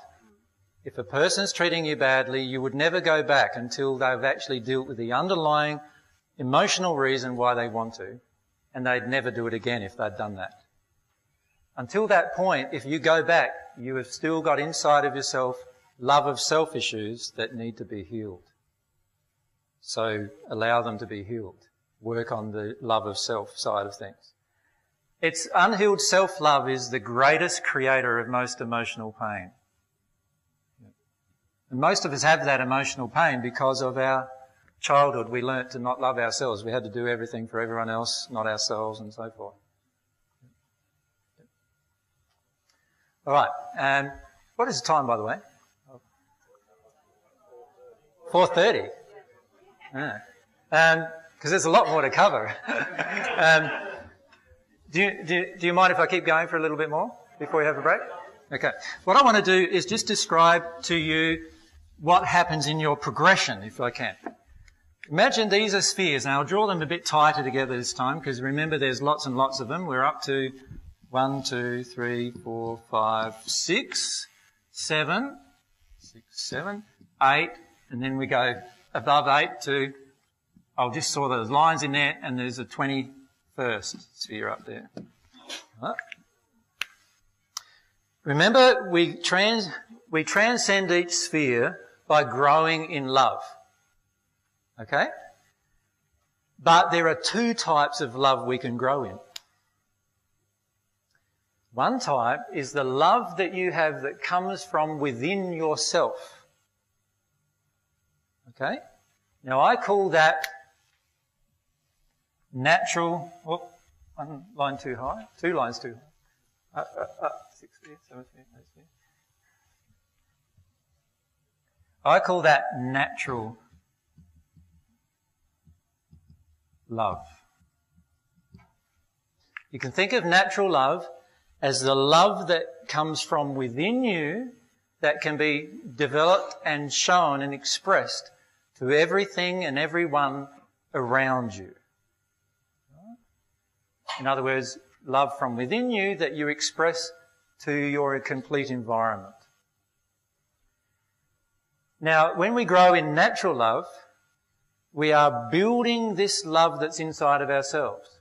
[SPEAKER 2] If a person's treating you badly, you would never go back until they've actually dealt with the underlying emotional reason why they want to, and they'd never do it again if they'd done that. Until that point, if you go back, you have still got inside of yourself love of self issues that need to be healed. So allow them to be healed. Work on the love of self side of things. It's unhealed self-love is the greatest creator of most emotional pain. And most of us have that emotional pain because of our childhood. We learnt to not love ourselves. We had to do everything for everyone else, not ourselves, and so forth. All right. What is the time, by the way? 4:30. Because there's a lot more to cover. Do you mind if I keep going for a little bit more before we have a break? Okay. What I want to do is just describe to you what happens in your progression, if I can. Imagine these are spheres. Now, I'll draw them a bit tighter together this time because remember there's lots and lots of them. We're up to 1, 2, 3, 4, 5, 6, 7, 8, and then we go above 8 to, I'll just saw those lines in there, and there's a 21st sphere up there. Right. Remember, we transcend each sphere by growing in love. Okay? But there are two types of love we can grow in. One type is the love that you have that comes from within yourself. Okay? Now I call that natural... Oh, one line too high. 2 lines too high. 6 sphere, 7 sphere, 8 sphere. I call that natural love. You can think of natural love as the love that comes from within you that can be developed and shown and expressed to everything and everyone around you. In other words, love from within you that you express to your complete environment. Now, when we grow in natural love, we are building this love that's inside of ourselves.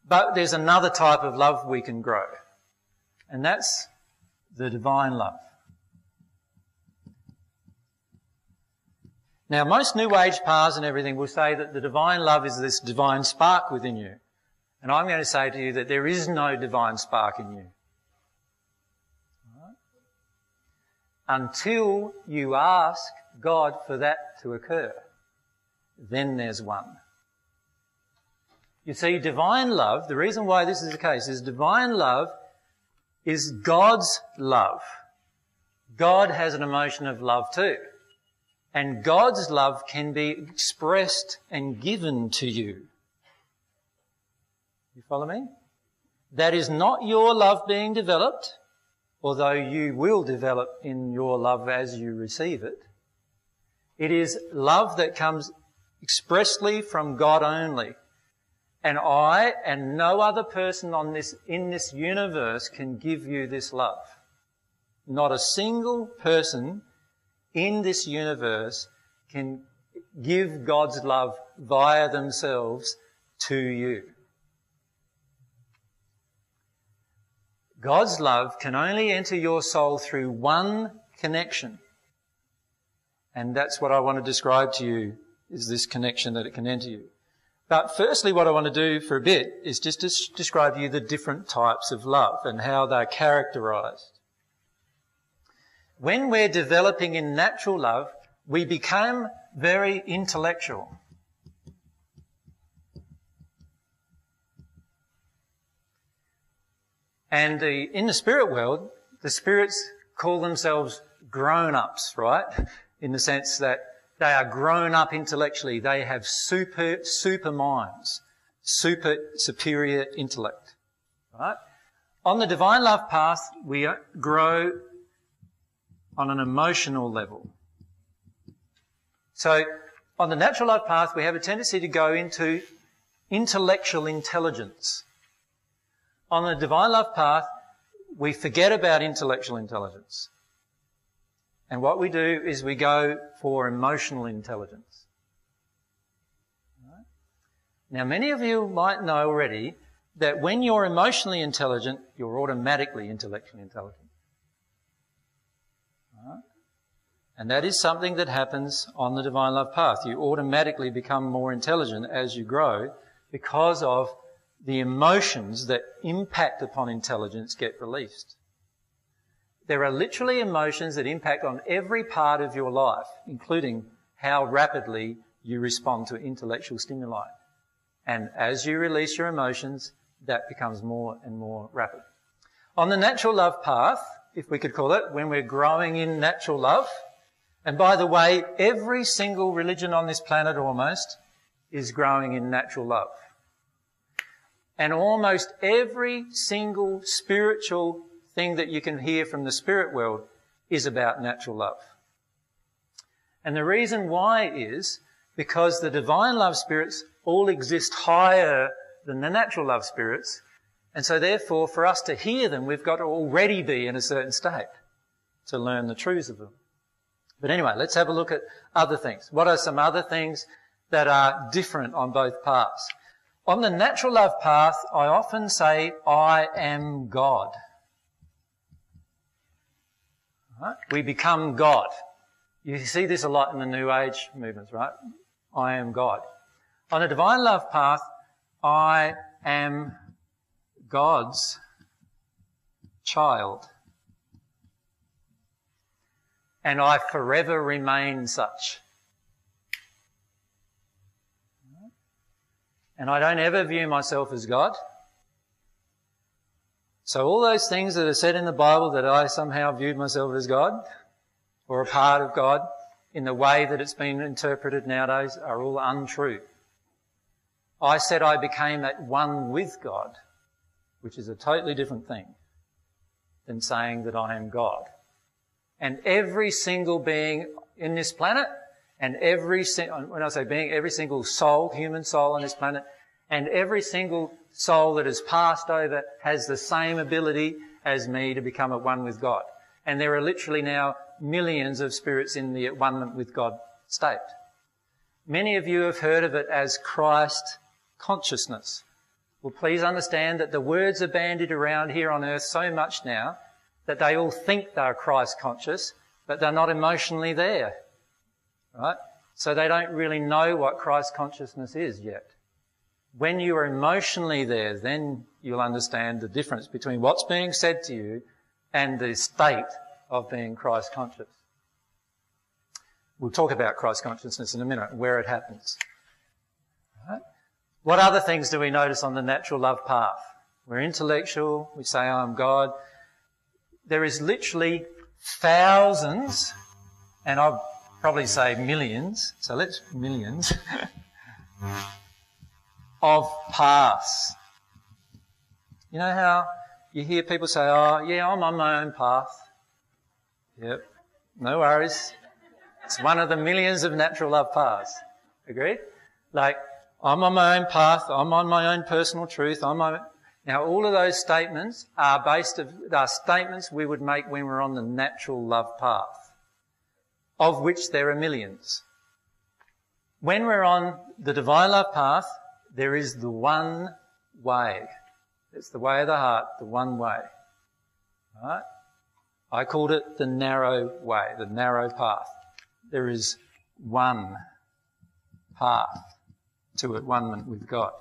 [SPEAKER 2] But there's another type of love we can grow, and that's the divine love. Now, most New Age paths and everything will say that the divine love is this divine spark within you. And I'm going to say to you that there is no divine spark in you. Right? Until you ask God for that to occur, then there's one. You see, divine love, the reason why this is the case is divine love is God's love. God has an emotion of love too. And God's love can be expressed and given to you. You follow me? That is not your love being developed, although you will develop in your love as you receive it. It is love that comes expressly from God only. And I and no other person in this universe can give you this love. Not a single person in this universe can give God's love via themselves to you. God's love can only enter your soul through one connection. And that's what I want to describe to you, is this connection that it can enter you. But firstly, what I want to do for a bit is just to describe to you the different types of love and how they're characterised. When we're developing in natural love, we become very intellectual. And in the spirit world, the spirits call themselves grown-ups, right? In the sense that they are grown up intellectually. They have super minds, superior intellect, right? On the divine love path, we grow on an emotional level. So On the natural life path, we have a tendency to go into intellectual intelligence. On the divine love path, we forget about intellectual intelligence. And what we do is we go for emotional intelligence. Right? Now, many of you might know already that when you're emotionally intelligent, you're automatically intellectually intelligent. Right? And that is something that happens on the divine love path. You automatically become more intelligent as you grow because of the emotions that impact upon intelligence get released. There are literally emotions that impact on every part of your life, including how rapidly you respond to intellectual stimuli. And as you release your emotions, that becomes more and more rapid. On the natural love path, if we could call it, when we're growing in natural love, and by the way, every single religion on this planet almost is growing in natural love. And almost every single spiritual thing that you can hear from the spirit world is about natural love. And the reason why is because the divine love spirits all exist higher than the natural love spirits. And so therefore, for us to hear them, we've got to already be in a certain state to learn the truths of them. But anyway, let's have a look at other things. What are some other things that are different on both paths? On the natural love path, I often say, I am God. Right? We become God. You see this a lot in the New Age movements, right? I am God. On the divine love path, I am God's child. And I forever remain such. And I don't ever view myself as God. So all those things that are said in the Bible that I somehow viewed myself as God or a part of God in the way that it's been interpreted nowadays are all untrue. I said I became at one with God, which is a totally different thing than saying that I am God. And every single being in this planet, and when I say being, every single soul, human soul on this planet, and every single soul that has passed over has the same ability as me to become at one with God. And there are literally now millions of spirits in the at one with God state. Many of you have heard of it as Christ consciousness. Well, please understand that the words are bandied around here on earth so much now that they all think they're Christ conscious, but they're not emotionally there. Right? So they don't really know what Christ consciousness is yet. When you are emotionally there, then you'll understand the difference between what's being said to you and the state of being Christ conscious. We'll talk about Christ consciousness in a minute, where it happens. Right? What other things do we notice on the natural love path? We're intellectual, we say, I'm God. There is literally thousands, and I'll probably say millions, so let's millions, of paths. You know how you hear people say, oh, yeah, I'm on my own path. Yep, no worries. It's one of the millions of natural love paths. Agreed? Like, I'm on my own path, I'm on my own personal truth, Now, all of those statements are statements we would make when we're on the natural love path, of which there are millions. When we're on the divine love path, there is the one way. It's the way of the heart, the one way. Right? I called it the narrow way, the narrow path. There is one path to at one with God.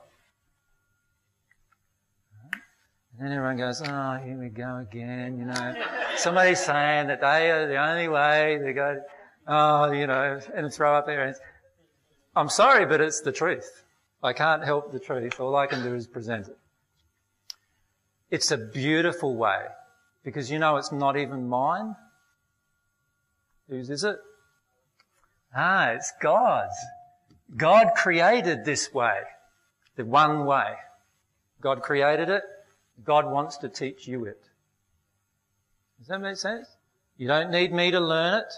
[SPEAKER 2] And then everyone goes, oh, here we go again, you know. Somebody's saying that they are the only way. They go, oh, you know, and throw up their hands. I'm sorry, but it's the truth. I can't help the truth. All I can do is present it. It's a beautiful way because, you know, it's not even mine. Whose is it? It's God's. God created this way, the one way. God created it. God wants to teach you it. Does that make sense? You don't need me to learn it.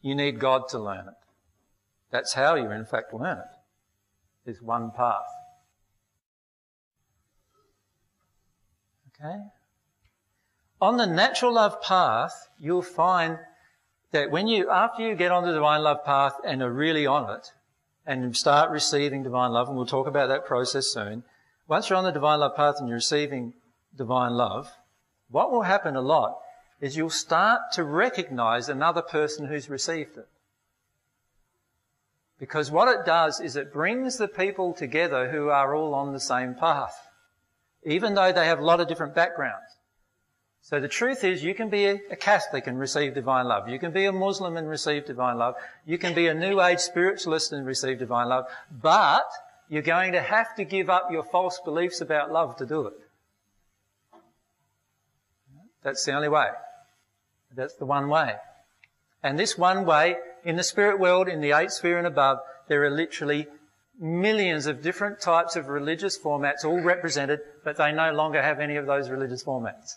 [SPEAKER 2] You need God to learn it. That's how you in fact learn it. There's one path. Okay? On the natural love path, you'll find that after you get on the divine love path and are really on it, and start receiving divine love, and we'll talk about that process soon, once you're on the divine love path and you're receiving divine love, what will happen a lot is you'll start to recognise another person who's received it. Because what it does is it brings the people together who are all on the same path, even though they have a lot of different backgrounds. So the truth is, you can be a Catholic and receive divine love. You can be a Muslim and receive divine love. You can be a New Age spiritualist and receive divine love. But you're going to have to give up your false beliefs about love to do it. That's the only way. That's the one way. And this one way, in the spirit world, in the 8th sphere and above, there are literally millions of different types of religious formats all represented, but they no longer have any of those religious formats.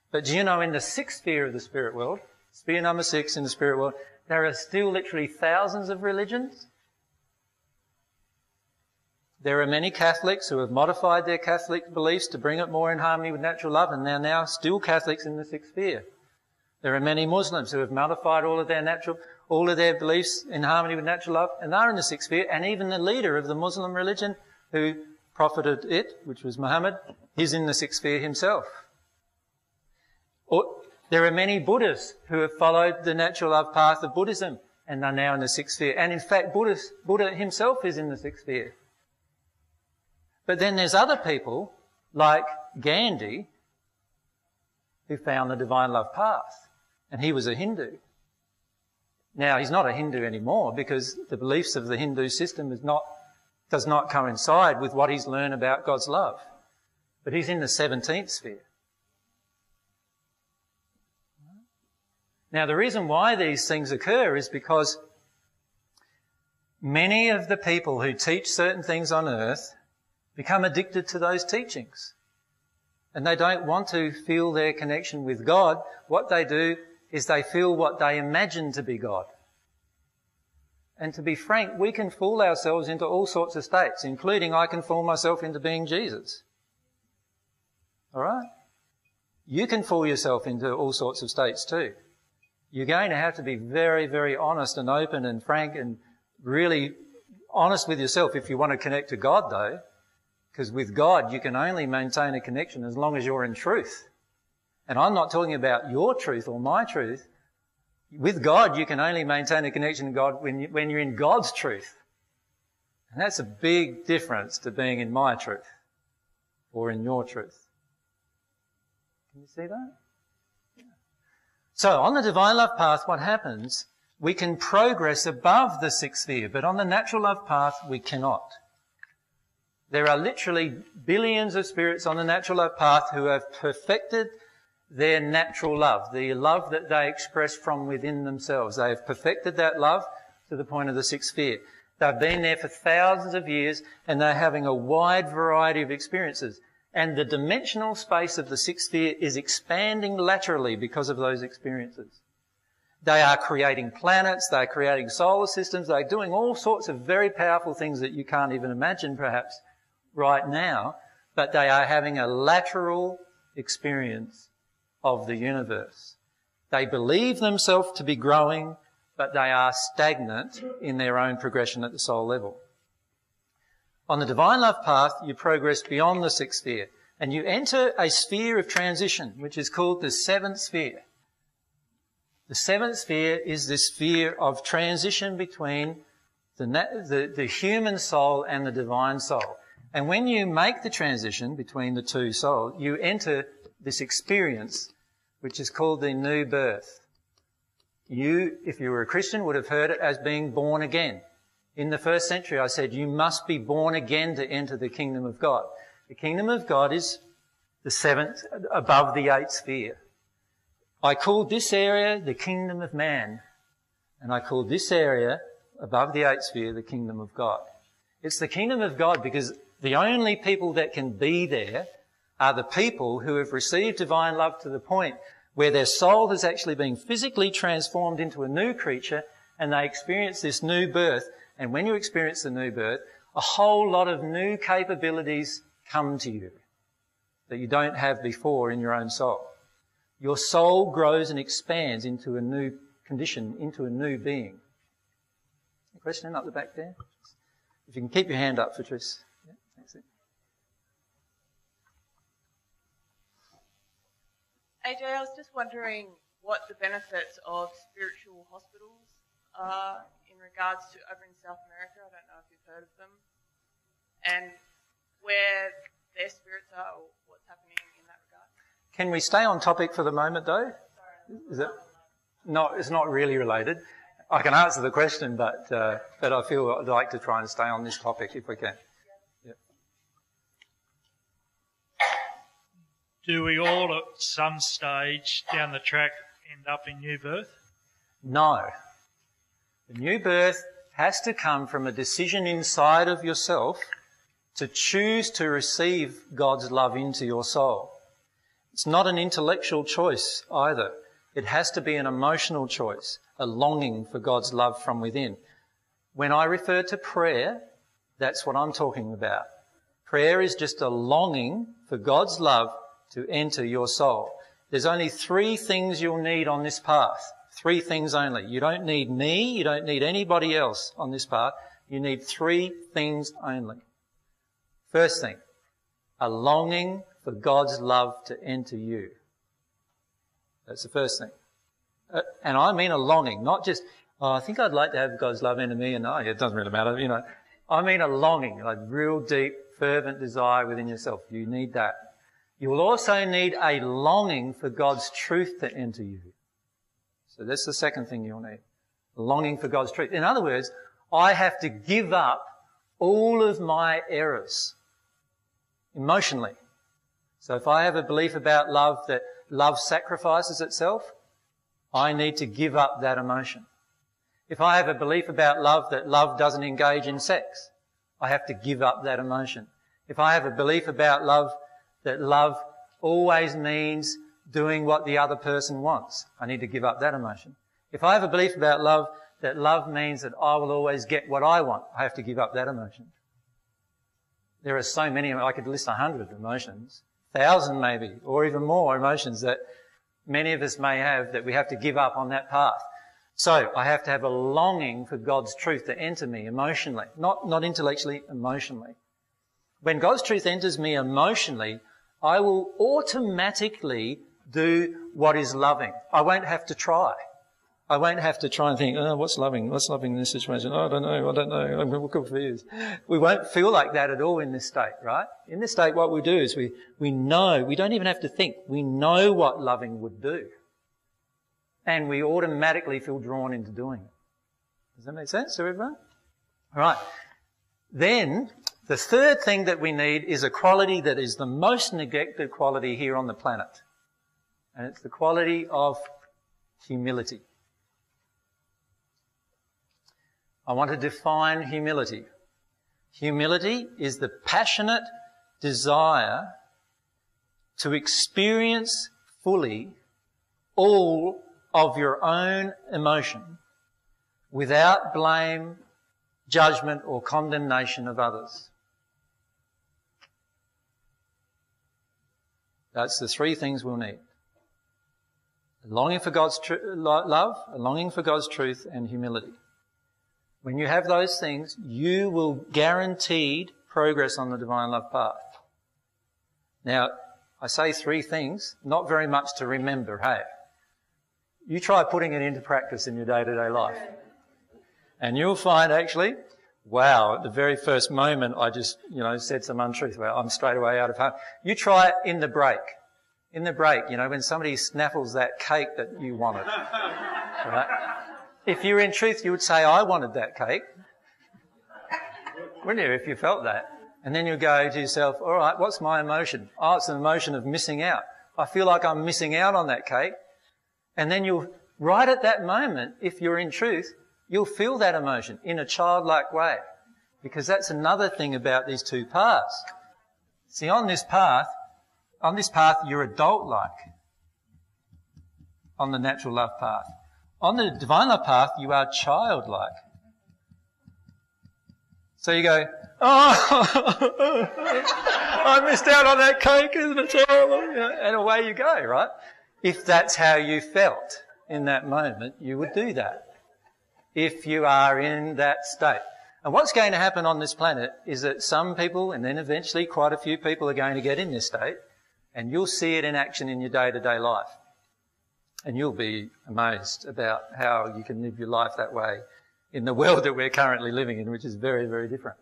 [SPEAKER 2] But do you know, in the 6th sphere of the spirit world, sphere number 6 in the spirit world, there are still literally thousands of religions. There are many Catholics who have modified their Catholic beliefs to bring it more in harmony with natural love, and they're now still Catholics in the 6th sphere. There are many Muslims who have modified all of their beliefs in harmony with natural love, and they're in the 6th sphere. And even the leader of the Muslim religion who profited it, which was Muhammad, he's in the 6th sphere himself. There are many Buddhists who have followed the natural love path of Buddhism, and they're now in the 6th sphere. And in fact, Buddha himself is in the 6th sphere. But then there's other people, like Gandhi, who found the divine love path. And he was a Hindu. Now, he's not a Hindu anymore because the beliefs of the Hindu system does not coincide with what he's learned about God's love. But he's in the 17th sphere. Now, the reason why these things occur is because many of the people who teach certain things on earth become addicted to those teachings. And they don't want to feel their connection with God. What they do is they feel what they imagine to be God. And to be frank, we can fool ourselves into all sorts of states, including I can fool myself into being Jesus. All right? You can fool yourself into all sorts of states too. You're going to have to be very, very honest and open and frank and really honest with yourself if you want to connect to God, though. Because with God, you can only maintain a connection as long as you're in truth. And I'm not talking about your truth or my truth. With God, you can only maintain a connection to God when you're in God's truth. And that's a big difference to being in my truth or in your truth. Can you see that? So on the divine love path, what happens? We can progress above the 6th sphere, but on the natural love path, we cannot. There are literally billions of spirits on the natural love path who have perfected their natural love, the love that they express from within themselves. They have perfected that love to the point of the 6th sphere. They've been there for thousands of years and they're having a wide variety of experiences. And the dimensional space of the 6th sphere is expanding laterally because of those experiences. They are creating planets, they're creating solar systems, they're doing all sorts of very powerful things that you can't even imagine perhaps right now, but they are having a lateral experience of the universe. They believe themselves to be growing, but they are stagnant in their own progression at the soul level. On the divine love path, you progress beyond the 6th sphere and you enter a sphere of transition, which is called the 7th sphere. The 7th sphere is the sphere of transition between the human soul and the divine soul. And when you make the transition between the two souls, you enter this experience, which is called the new birth. You, if you were a Christian, would have heard it as being born again. In the 1st century, I said, you must be born again to enter the kingdom of God. The kingdom of God is the 7th, above the 8th sphere. I called this area the kingdom of man, and I called this area, above the 8th sphere, the kingdom of God. It's the kingdom of God because the only people that can be there are the people who have received divine love to the point where their soul has actually been physically transformed into a new creature and they experience this new birth. And when you experience the new birth, a whole lot of new capabilities come to you that you don't have before in your own soul. Your soul grows and expands into a new condition, into a new being. A question up the back there? If you can keep your hand up, Patrice. Yeah, thanks.
[SPEAKER 9] AJ, I was just wondering what the benefits of spiritual hospitals are in regards to over in South America. I don't know if you've heard of them. And where their spirits are or what's happening in that regard.
[SPEAKER 2] Can we stay on topic for the moment, though? Is it? No, it's not really related. I can answer the question, but I feel I'd like to try and stay on this topic if we can. Yeah.
[SPEAKER 7] Do we all at some stage down the track end up in new birth?
[SPEAKER 2] No. The new birth has to come from a decision inside of yourself to choose to receive God's love into your soul. It's not an intellectual choice either. It has to be an emotional choice, a longing for God's love from within. When I refer to prayer, that's what I'm talking about. Prayer is just a longing for God's love to enter your soul. There's only 3 things you'll need on this path. 3 things only. You don't need me, you don't need anybody else on this path. You need 3 things only. First thing, a longing for God's love to enter you. That's the first thing. And I mean a longing, not just, oh, I think I'd like to have God's love enter me, and oh, it doesn't really matter, you know. I mean a longing, like real deep, fervent desire within yourself. You need that. You will also need a longing for God's truth to enter you. So that's the second thing you'll need. A longing for God's truth. In other words, I have to give up all of my errors emotionally. So if I have a belief about love that love sacrifices itself, I need to give up that emotion. If I have a belief about love that love doesn't engage in sex, I have to give up that emotion. If I have a belief about love that love always means doing what the other person wants, I need to give up that emotion. If I have a belief about love that love means that I will always get what I want, I have to give up that emotion. There are so many, I could list 100 emotions, 1,000 maybe, or even more emotions that many of us may have that we have to give up on that path. So I have to have a longing for God's truth to enter me emotionally, not intellectually, emotionally. When God's truth enters me emotionally, I will automatically do what is loving. I won't have to try. I won't have to try and think, oh, what's loving? What's loving in this situation? Oh, I don't know. I'm confused. We won't feel like that at all in this state, right? In this state, what we do is we know, we don't even have to think. We know what loving would do. And we automatically feel drawn into doing it. Does that make sense to everyone? All right. Then, the third thing that we need is a quality that is the most neglected quality here on the planet. And it's the quality of humility. I want to define humility. Humility is the passionate desire to experience fully all of your own emotion without blame, judgment or condemnation of others. That's the 3 things we'll need. A longing for God's love, a longing for God's truth and humility. When you have those things, you will guaranteed progress on the divine love path. Now, I say 3 things, not very much to remember, hey. You try putting it into practice in your day-to-day life. And you'll find actually, wow, at the very first moment I just, said some untruth. Well, I'm straight away out of home. You try it in the break. In the break, when somebody snaffles that cake that you wanted. Right? If you're in truth, you would say, I wanted that cake. Wouldn't you, if you felt that? And then you go to yourself, all right, what's my emotion? Oh, it's an emotion of missing out. I feel like I'm missing out on that cake. And then you'll, right at that moment, if you're in truth, you'll feel that emotion in a childlike way. Because that's another thing about these 2 paths. See, on this path, you're adult-like. On the natural love path. On the divine love path, you are childlike. So you go, oh, I missed out on that cake, isn't it terrible? You know, and away you go, right? If that's how you felt in that moment, you would do that. If you are in that state. And what's going to happen on this planet is that some people, and then eventually quite a few people, are going to get in this state, and you'll see it in action in your day-to-day life. And you'll be amazed about how you can live your life that way in the world that we're currently living in, which is very, very different.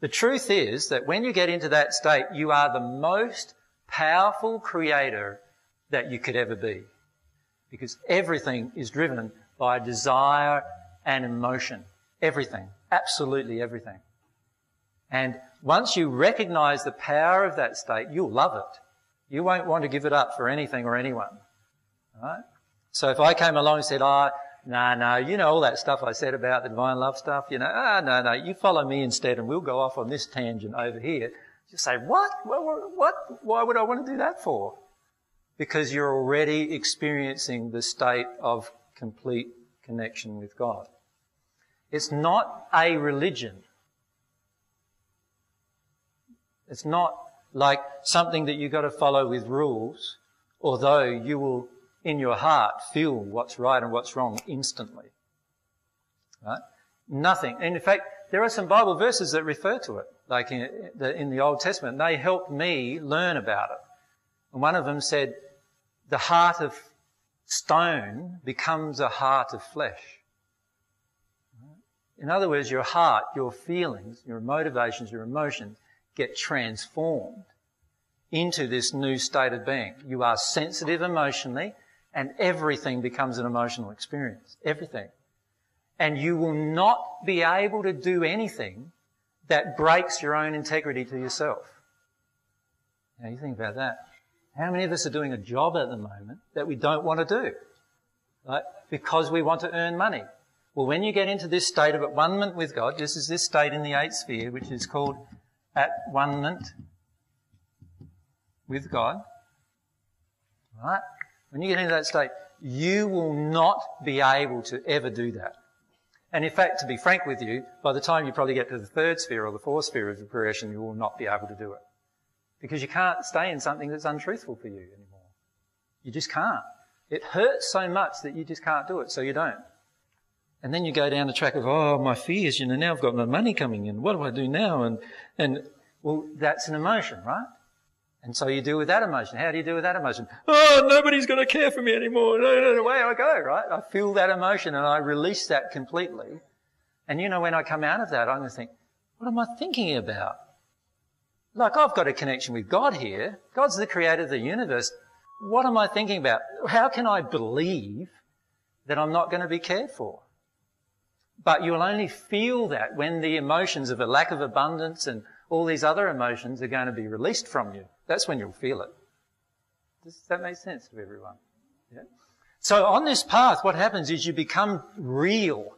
[SPEAKER 2] The truth is that when you get into that state, you are the most powerful creator that you could ever be. Because everything is driven by desire and emotion. Everything. Absolutely everything. And once you recognise the power of that state, you'll love it. You won't want to give it up for anything or anyone. Right? So if I came along and said, no, you know all that stuff I said about the divine love stuff, you know, no, you follow me instead and we'll go off on this tangent over here. You say, what? What? Why would I want to do that for? Because you're already experiencing the state of complete connection with God. It's not a religion. It's not like something that you've got to follow with rules, although you will, in your heart, feel what's right and what's wrong instantly. Right? Nothing. And in fact, there are some Bible verses that refer to it, like in the Old Testament. They helped me learn about it. And one of them said, the heart of stone becomes a heart of flesh. In other words, your heart, your feelings, your motivations, your emotions get transformed into this new state of being. You are sensitive emotionally, and everything becomes an emotional experience. Everything. And you will not be able to do anything that breaks your own integrity to yourself. Now you think about that. How many of us are doing a job at the moment that we don't want to do? Right? Because we want to earn money. Well, when you get into this state of at-one-ment with God, this is this state in the eighth sphere, which is called at-one-ment with God, right? When you get into that state, you will not be able to ever do that. And in fact, to be frank with you, by the time you probably get to the third sphere or the fourth sphere of the progression, you will not be able to do it. Because you can't stay in something that's untruthful for you anymore. You just can't. It hurts so much that you just can't do it, so you don't. And then you go down the track of, my fears, now I've got no money coming in. What do I do now? And well, that's an emotion, right? And so you deal with that emotion. How do you deal with that emotion? Oh, nobody's going to care for me anymore. No, away I go, right? I feel that emotion and I release that completely. And when I come out of that, I'm going to think, what am I thinking about? Like, I've got a connection with God here. God's the creator of the universe. What am I thinking about? How can I believe that I'm not going to be cared for? But you'll only feel that when the emotions of a lack of abundance and all these other emotions are going to be released from you. That's when you'll feel it. Does that make sense to everyone? Yeah? So on this path, what happens is you become real.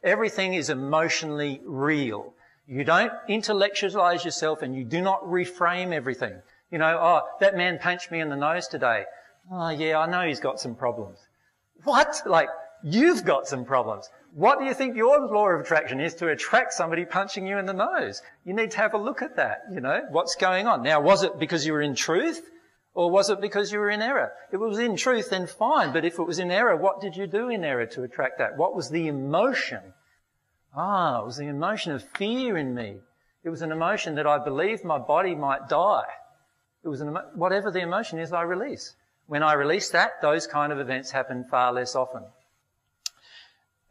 [SPEAKER 2] Everything is emotionally real. You don't intellectualize yourself and you do not reframe everything. That man punched me in the nose today. Oh, yeah, I know he's got some problems. What? Like, you've got some problems. What do you think your law of attraction is to attract somebody punching you in the nose? You need to have a look at that, what's going on. Now, was it because you were in truth or was it because you were in error? If it was in truth, then fine. But if it was in error, what did you do in error to attract that? What was the emotion? It was the emotion of fear in me. It was an emotion that I believed my body might die. It was whatever the emotion is I release. When I release that, those kind of events happen far less often.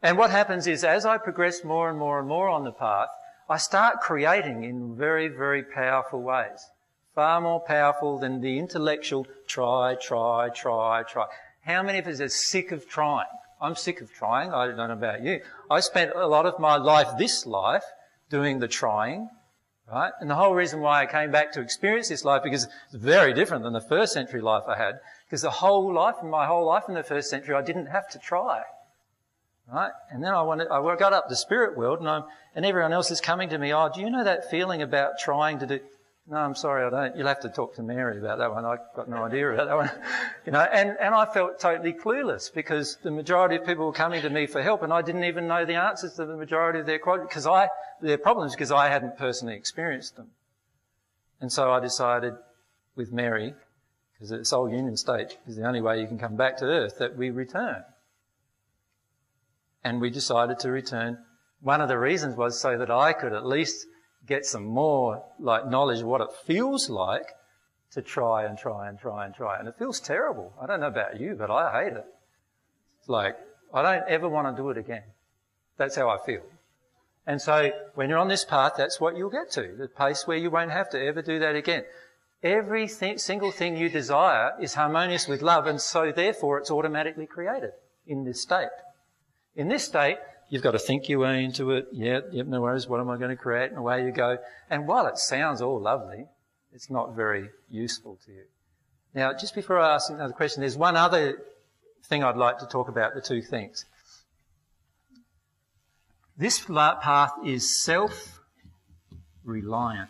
[SPEAKER 2] And what happens is, as I progress more and more and more on the path, I start creating in very, very powerful ways. Far more powerful than the intellectual try. How many of us are sick of trying? I'm sick of trying. I don't know about you. I spent a lot of my life, this life, doing the trying, right? And the whole reason why I came back to experience this life, because it's very different than the first century life I had, because my whole life in the first century, I didn't have to try. Right? And then I got up the spirit world and everyone else is coming to me, do you know that feeling about trying to do? No, I'm sorry, I don't. You'll have to talk to Mary about that one. I've got no idea about that one. You know, and I felt totally clueless because the majority of people were coming to me for help and I didn't even know the answers to the majority of their problems because I hadn't personally experienced them. And so I decided with Mary, because the soul union state is the only way you can come back to Earth, that we return. And we decided to return. One of the reasons was so that I could at least get some more knowledge of what it feels like to try. And it feels terrible. I don't know about you, but I hate it. It's like, I don't ever want to do it again. That's how I feel. And so when you're on this path, that's what you'll get to, the place where you won't have to ever do that again. Every single thing you desire is harmonious with love, and so therefore it's automatically created in this state. In this state, you've got to think your way into it. Yep, no worries, what am I going to create? And away you go. And while it sounds all lovely, it's not very useful to you. Now, just before I ask another question, there's one other thing I'd like to talk about, the two things. This path is self-reliant.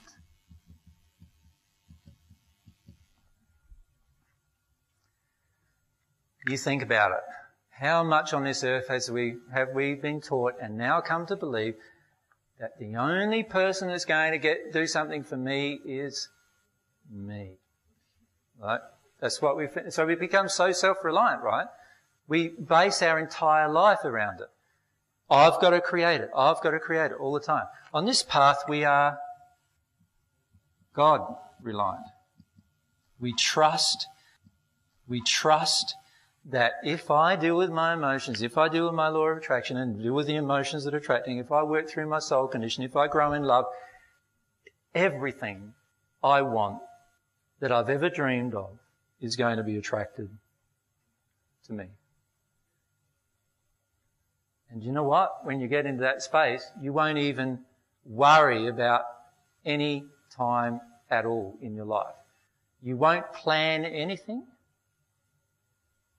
[SPEAKER 2] You think about it. How much on this earth have we been taught and now come to believe that the only person that's going to do something for me is me? Right? That's what so we become so self-reliant, right? We base our entire life around it. I've got to create it. I've got to create it all the time. On this path, we are God-reliant. We trust that if I deal with my emotions, if I deal with my law of attraction and deal with the emotions that are attracting, if I work through my soul condition, if I grow in love, everything I want that I've ever dreamed of is going to be attracted to me. And you know what? When you get into that space, you won't even worry about any time at all in your life. You won't plan anything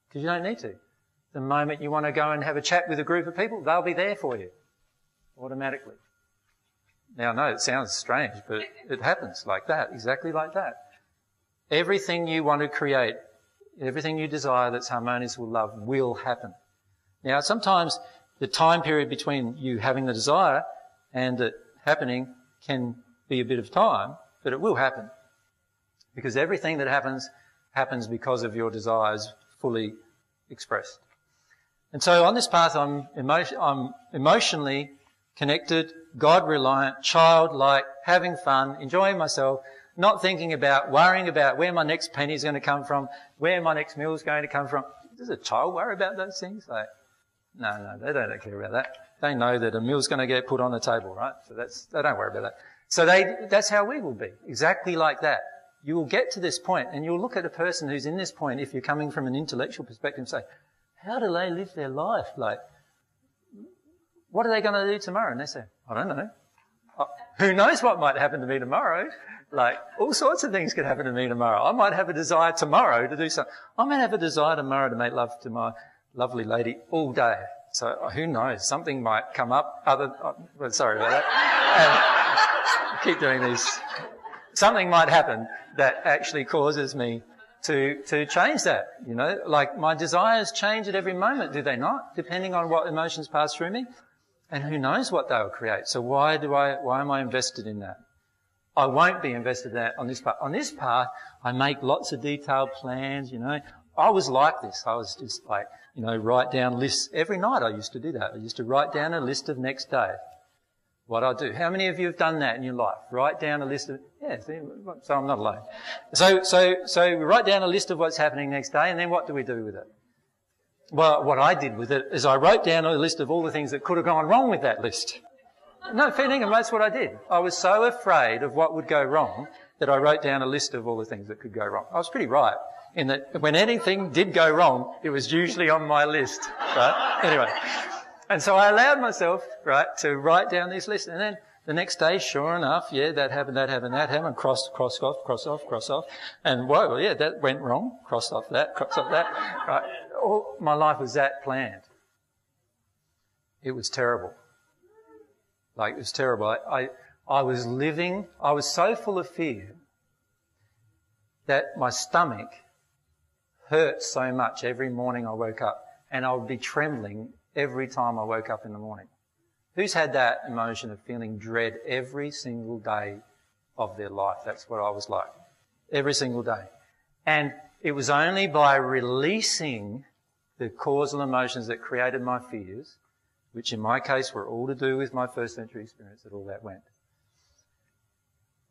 [SPEAKER 2] because you don't need to. The moment you want to go and have a chat with a group of people, they'll be there for you automatically. Now, I know it sounds strange, but it happens like that, exactly like that. Everything you want to create, everything you desire that's harmonious with love will happen. Now, sometimes the time period between you having the desire and it happening can be a bit of time, but it will happen. Because everything that happens because of your desires fully expressed. And so on this path, I'm emotionally connected, God-reliant, childlike, having fun, enjoying myself, not thinking about, worrying about where my next penny is going to come from, where my next meal is going to come from. Does a child worry about those things? No, they don't care about that. They know that a meal's going to get put on the table, right? So they don't worry about that. So that's how we will be, exactly like that. You will get to this point and you'll look at a person who's in this point, if you're coming from an intellectual perspective, and say, how do they live their life? Like, what are they going to do tomorrow? And they say, I don't know. Who knows what might happen to me tomorrow? Like, all sorts of things could happen to me tomorrow. I might have a desire tomorrow to do something. I might have a desire tomorrow to make love to my lovely lady all day. So who knows? Something might come up. Sorry about that. And keep doing these. Something might happen that actually causes me to change that. You know, like my desires change at every moment, do they not? Depending on what emotions pass through me. And who knows what they'll create. So why am I invested in that? I won't be invested in that on this path. On this path, I make lots of detailed plans, you know. I was like this. I was just like, you know, write down lists. Every night I used to do that. I used to write down a list of next day. What I'll do. How many of you have done that in your life? Write down a list of, so I'm not alone. So we write down a list of what's happening next day, and then what do we do with it? Well, what I did with it is I wrote down a list of all the things that could have gone wrong with that list. No, fair dinkum, that's what I did. I was so afraid of what would go wrong that I wrote down a list of all the things that could go wrong. I was pretty right in that when anything did go wrong, it was usually on my list, right? Anyway. And so I allowed myself, right, to write down this list. And then the next day, sure enough, that happened, cross off. And whoa, yeah, that went wrong, cross off that. Right. All my life was that planned. It was terrible. Like, it was terrible. I was so full of fear that my stomach hurt so much every morning I woke up, and I would be trembling every time I woke up in the morning. Who's had that emotion of feeling dread every single day of their life? That's what I was like, every single day. And it was only by releasing the causal emotions that created my fears, which in my case were all to do with my first century experience, that all that went.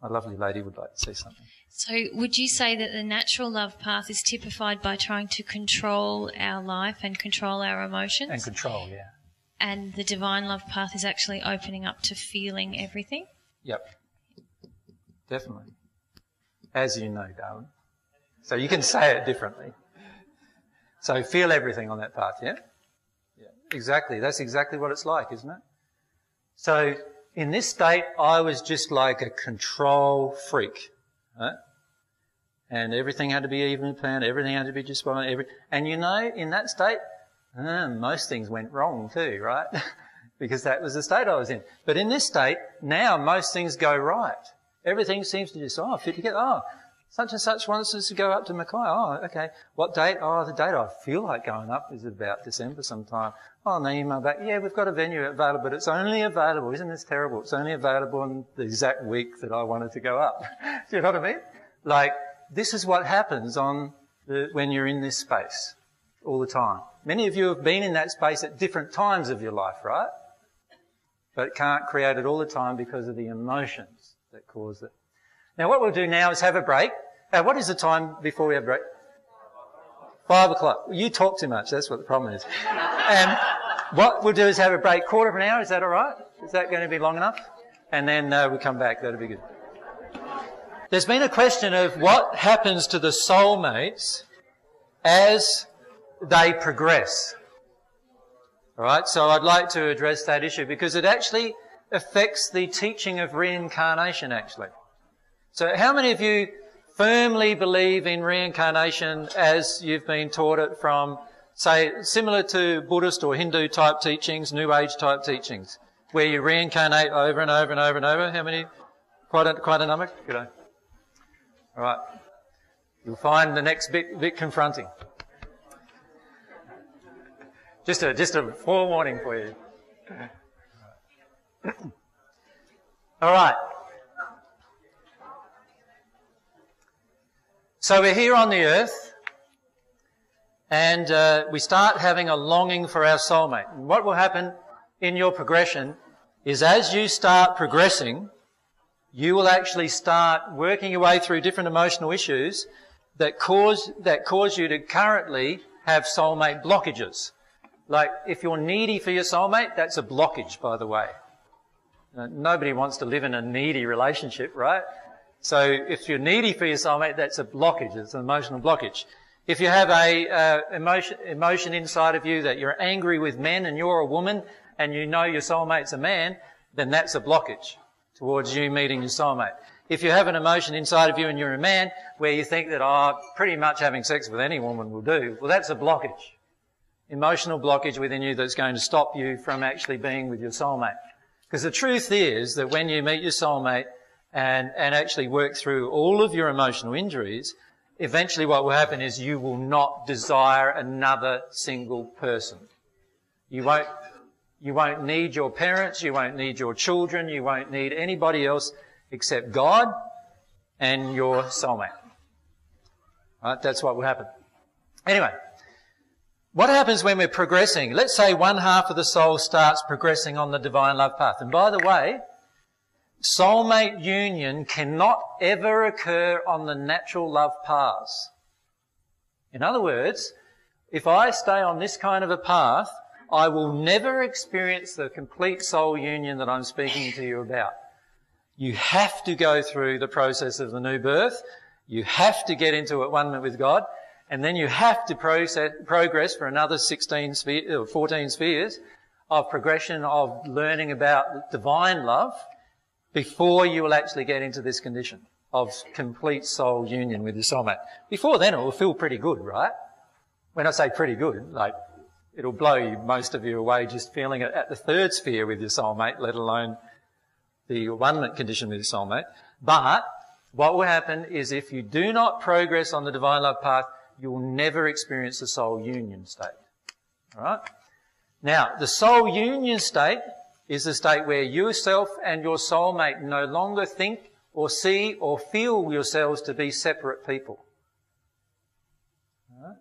[SPEAKER 2] My lovely lady would like to say something.
[SPEAKER 10] So would you say that the natural love path is typified by trying to control our life and control our emotions?
[SPEAKER 2] And control, yeah.
[SPEAKER 10] And the divine love path is actually opening up to feeling everything?
[SPEAKER 2] Yep. Definitely. As you know, darling. So you can say it differently. So feel everything on that path, yeah? Yeah. Exactly. That's exactly what it's like, isn't it? So in this state, I was just like a control freak, right? And everything had to be evenly planned, everything had to be just right. And you know, in that state, most things went wrong too, right? Because that was the state I was in. But in this state, now most things go right. Everything seems to just, fit together. Such and such wants us to go up to Mackay. Oh, okay. What date? Oh, the date I feel like going up is about December sometime. Oh, no, email back. Yeah, we've got a venue available, but it's only available. Isn't this terrible? It's only available on the exact week that I wanted to go up. Do you know what I mean? Like, this is what happens when you're in this space all the time. Many of you have been in that space at different times of your life, right? But can't create it all the time because of the emotions that cause it. Now, what we'll do now is have a break. What is the time before we have a break? 5 o'clock. You talk too much. That's what the problem is. And what we'll do is have a break, quarter of an hour. Is that all right? Is that going to be long enough? And then we come back. That'll be good. There's been a question of what happens to the soulmates as they progress. All right, so I'd like to address that issue because it actually affects the teaching of reincarnation, actually. So how many of you firmly believe in reincarnation as you've been taught it from, say, similar to Buddhist or Hindu type teachings, New Age type teachings, where you reincarnate over and over and over and over? How many? Quite a number? Good day. All right. You'll find the next bit confronting. Just a forewarning for you. All right. So we're here on the earth and we start having a longing for our soulmate. And what will happen in your progression is as you start progressing, you will actually start working your way through different emotional issues that cause you to currently have soulmate blockages. Like if you're needy for your soulmate, that's a blockage, by the way. Nobody wants to live in a needy relationship, right? So if you're needy for your soulmate, that's a blockage. It's an emotional blockage. If you have a emotion inside of you that you're angry with men and you're a woman and you know your soulmate's a man, then that's a blockage towards you meeting your soulmate. If you have an emotion inside of you and you're a man where you think that, pretty much having sex with any woman will do, well, that's a blockage. Emotional blockage within you that's going to stop you from actually being with your soulmate. Because the truth is that when you meet your soulmate and actually work through all of your emotional injuries, eventually what will happen is you will not desire another single person. You won't need your parents, you won't need your children, you won't need anybody else except God and your soulmate. Right? That's what will happen. Anyway, what happens when we're progressing? Let's say one half of the soul starts progressing on the divine love path. And by the way, soulmate union cannot ever occur on the natural love paths. In other words, if I stay on this kind of a path, I will never experience the complete soul union that I'm speaking to you about. You have to go through the process of the new birth. You have to get into at one with God. And then you have to progress for another 14 spheres of progression of learning about divine love before you will actually get into this condition of complete soul union with your soulmate. Before then, it will feel pretty good, right? When I say pretty good, like it'll blow most of you away just feeling it at the third sphere with your soulmate, let alone the one condition with your soulmate. But what will happen is if you do not progress on the divine love path, you will never experience the soul union state. All right? Now, the soul union state is the state where yourself and your soulmate no longer think or see or feel yourselves to be separate people. All right?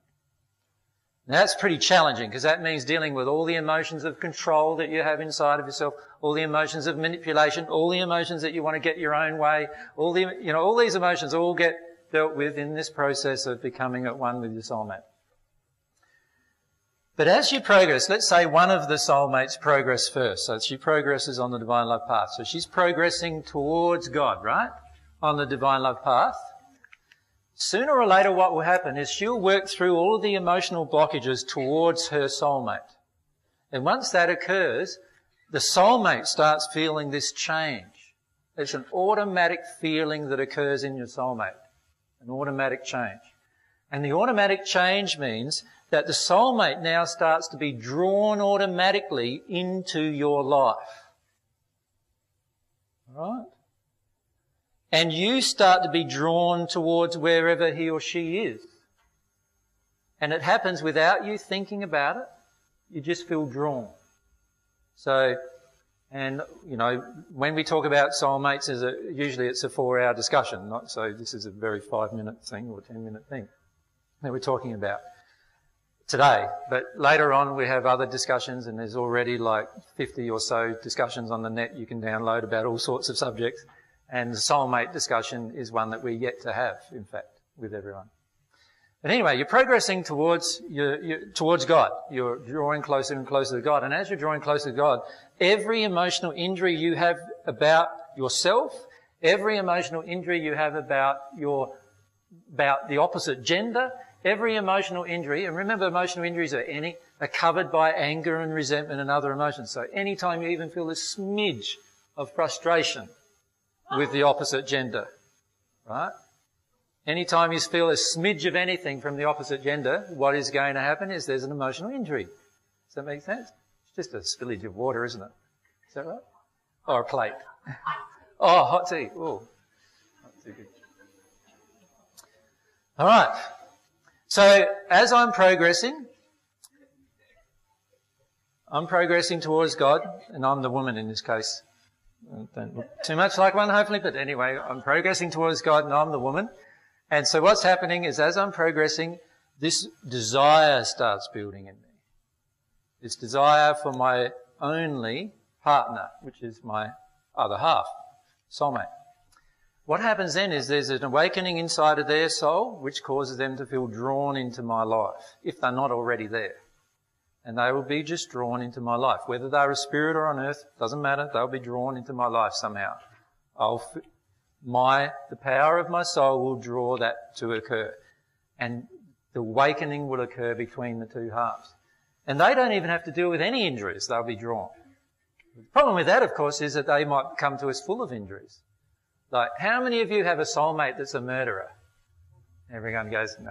[SPEAKER 2] Now, that's pretty challenging because that means dealing with all the emotions of control that you have inside of yourself, all the emotions of manipulation, all the emotions that you want to get your own way, all these emotions all get dealt with in this process of becoming at one with your soulmate. But as you progress, let's say one of the soulmates progress first. So she progresses on the divine love path. So she's progressing towards God, right? On the divine love path. Sooner or later what will happen is she'll work through all of the emotional blockages towards her soulmate. And once that occurs, the soulmate starts feeling this change. It's an automatic feeling that occurs in your soulmate. An automatic change. And the automatic change means that the soulmate now starts to be drawn automatically into your life. All right? And you start to be drawn towards wherever he or she is. And it happens without you thinking about it. You just feel drawn. So, and, you know, when we talk about soulmates, usually it's a 4-hour discussion. So this is a very 5-minute thing or 10-minute thing that we're talking about today. But later on we have other discussions, and there's already like 50 or so discussions on the net you can download about all sorts of subjects. And the soulmate discussion is one that we're yet to have, in fact, with everyone. But anyway, you're progressing towards God. You're drawing closer and closer to God. And as you're drawing closer to God, every emotional injury you have about yourself, every emotional injury you have about the opposite gender, every emotional injury, and remember emotional injuries are covered by anger and resentment and other emotions. So anytime you even feel a smidge of frustration with the opposite gender, right? Anytime you feel a smidge of anything from the opposite gender, what is going to happen is there's an emotional injury. Does that make sense? It's just a spillage of water, isn't it? Is that right? Or a plate. Oh, hot tea. Oh, not too good. All right. So as I'm progressing towards God, and I'm the woman in this case. Don't look too much like one, hopefully, but anyway, I'm progressing towards God and I'm the woman. And so what's happening is as I'm progressing, this desire starts building in me. This desire for my only partner, which is my other half, soulmate. What happens then is there's an awakening inside of their soul which causes them to feel drawn into my life, if they're not already there. And they will be just drawn into my life. Whether they're a spirit or on earth, doesn't matter, they'll be drawn into my life somehow. The power of my soul will draw that to occur. And the awakening will occur between the two halves. And they don't even have to deal with any injuries, they'll be drawn. The problem with that, of course, is that they might come to us full of injuries. Like, how many of you have a soulmate that's a murderer? Everyone goes, no,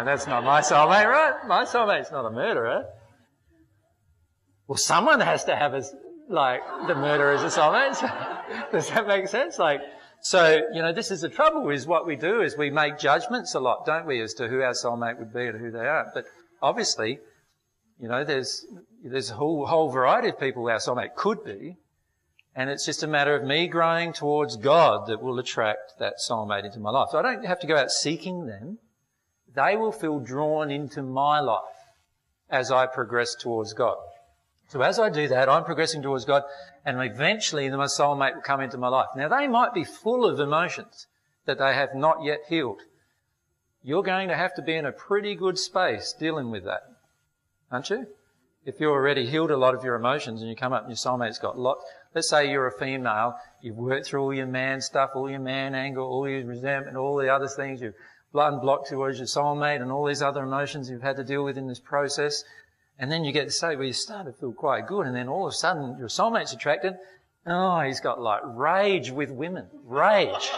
[SPEAKER 2] that's not my soulmate, right? My soulmate's not a murderer. Well, someone has to have the murderer as a soulmate. Does that make sense? This is the trouble is what we do is we make judgments a lot, don't we, as to who our soulmate would be and who they are. But obviously, there's a whole variety of people our soulmate could be. And it's just a matter of me growing towards God that will attract that soulmate into my life. So I don't have to go out seeking them. They will feel drawn into my life as I progress towards God. So as I do that, I'm progressing towards God, and eventually my soulmate will come into my life. Now, they might be full of emotions that they have not yet healed. You're going to have to be in a pretty good space dealing with that, aren't you? If you've already healed a lot of your emotions and you come up and your soulmate's got lots, let's say you're a female, you've worked through all your man stuff, all your man anger, all your resentment, all the other things, you've unblocked towards your soulmate and all these other emotions you've had to deal with in this process. And then you get to say, well, you start to feel quite good, and then all of a sudden your soulmate's attracted. Oh, he's got rage with women. Rage.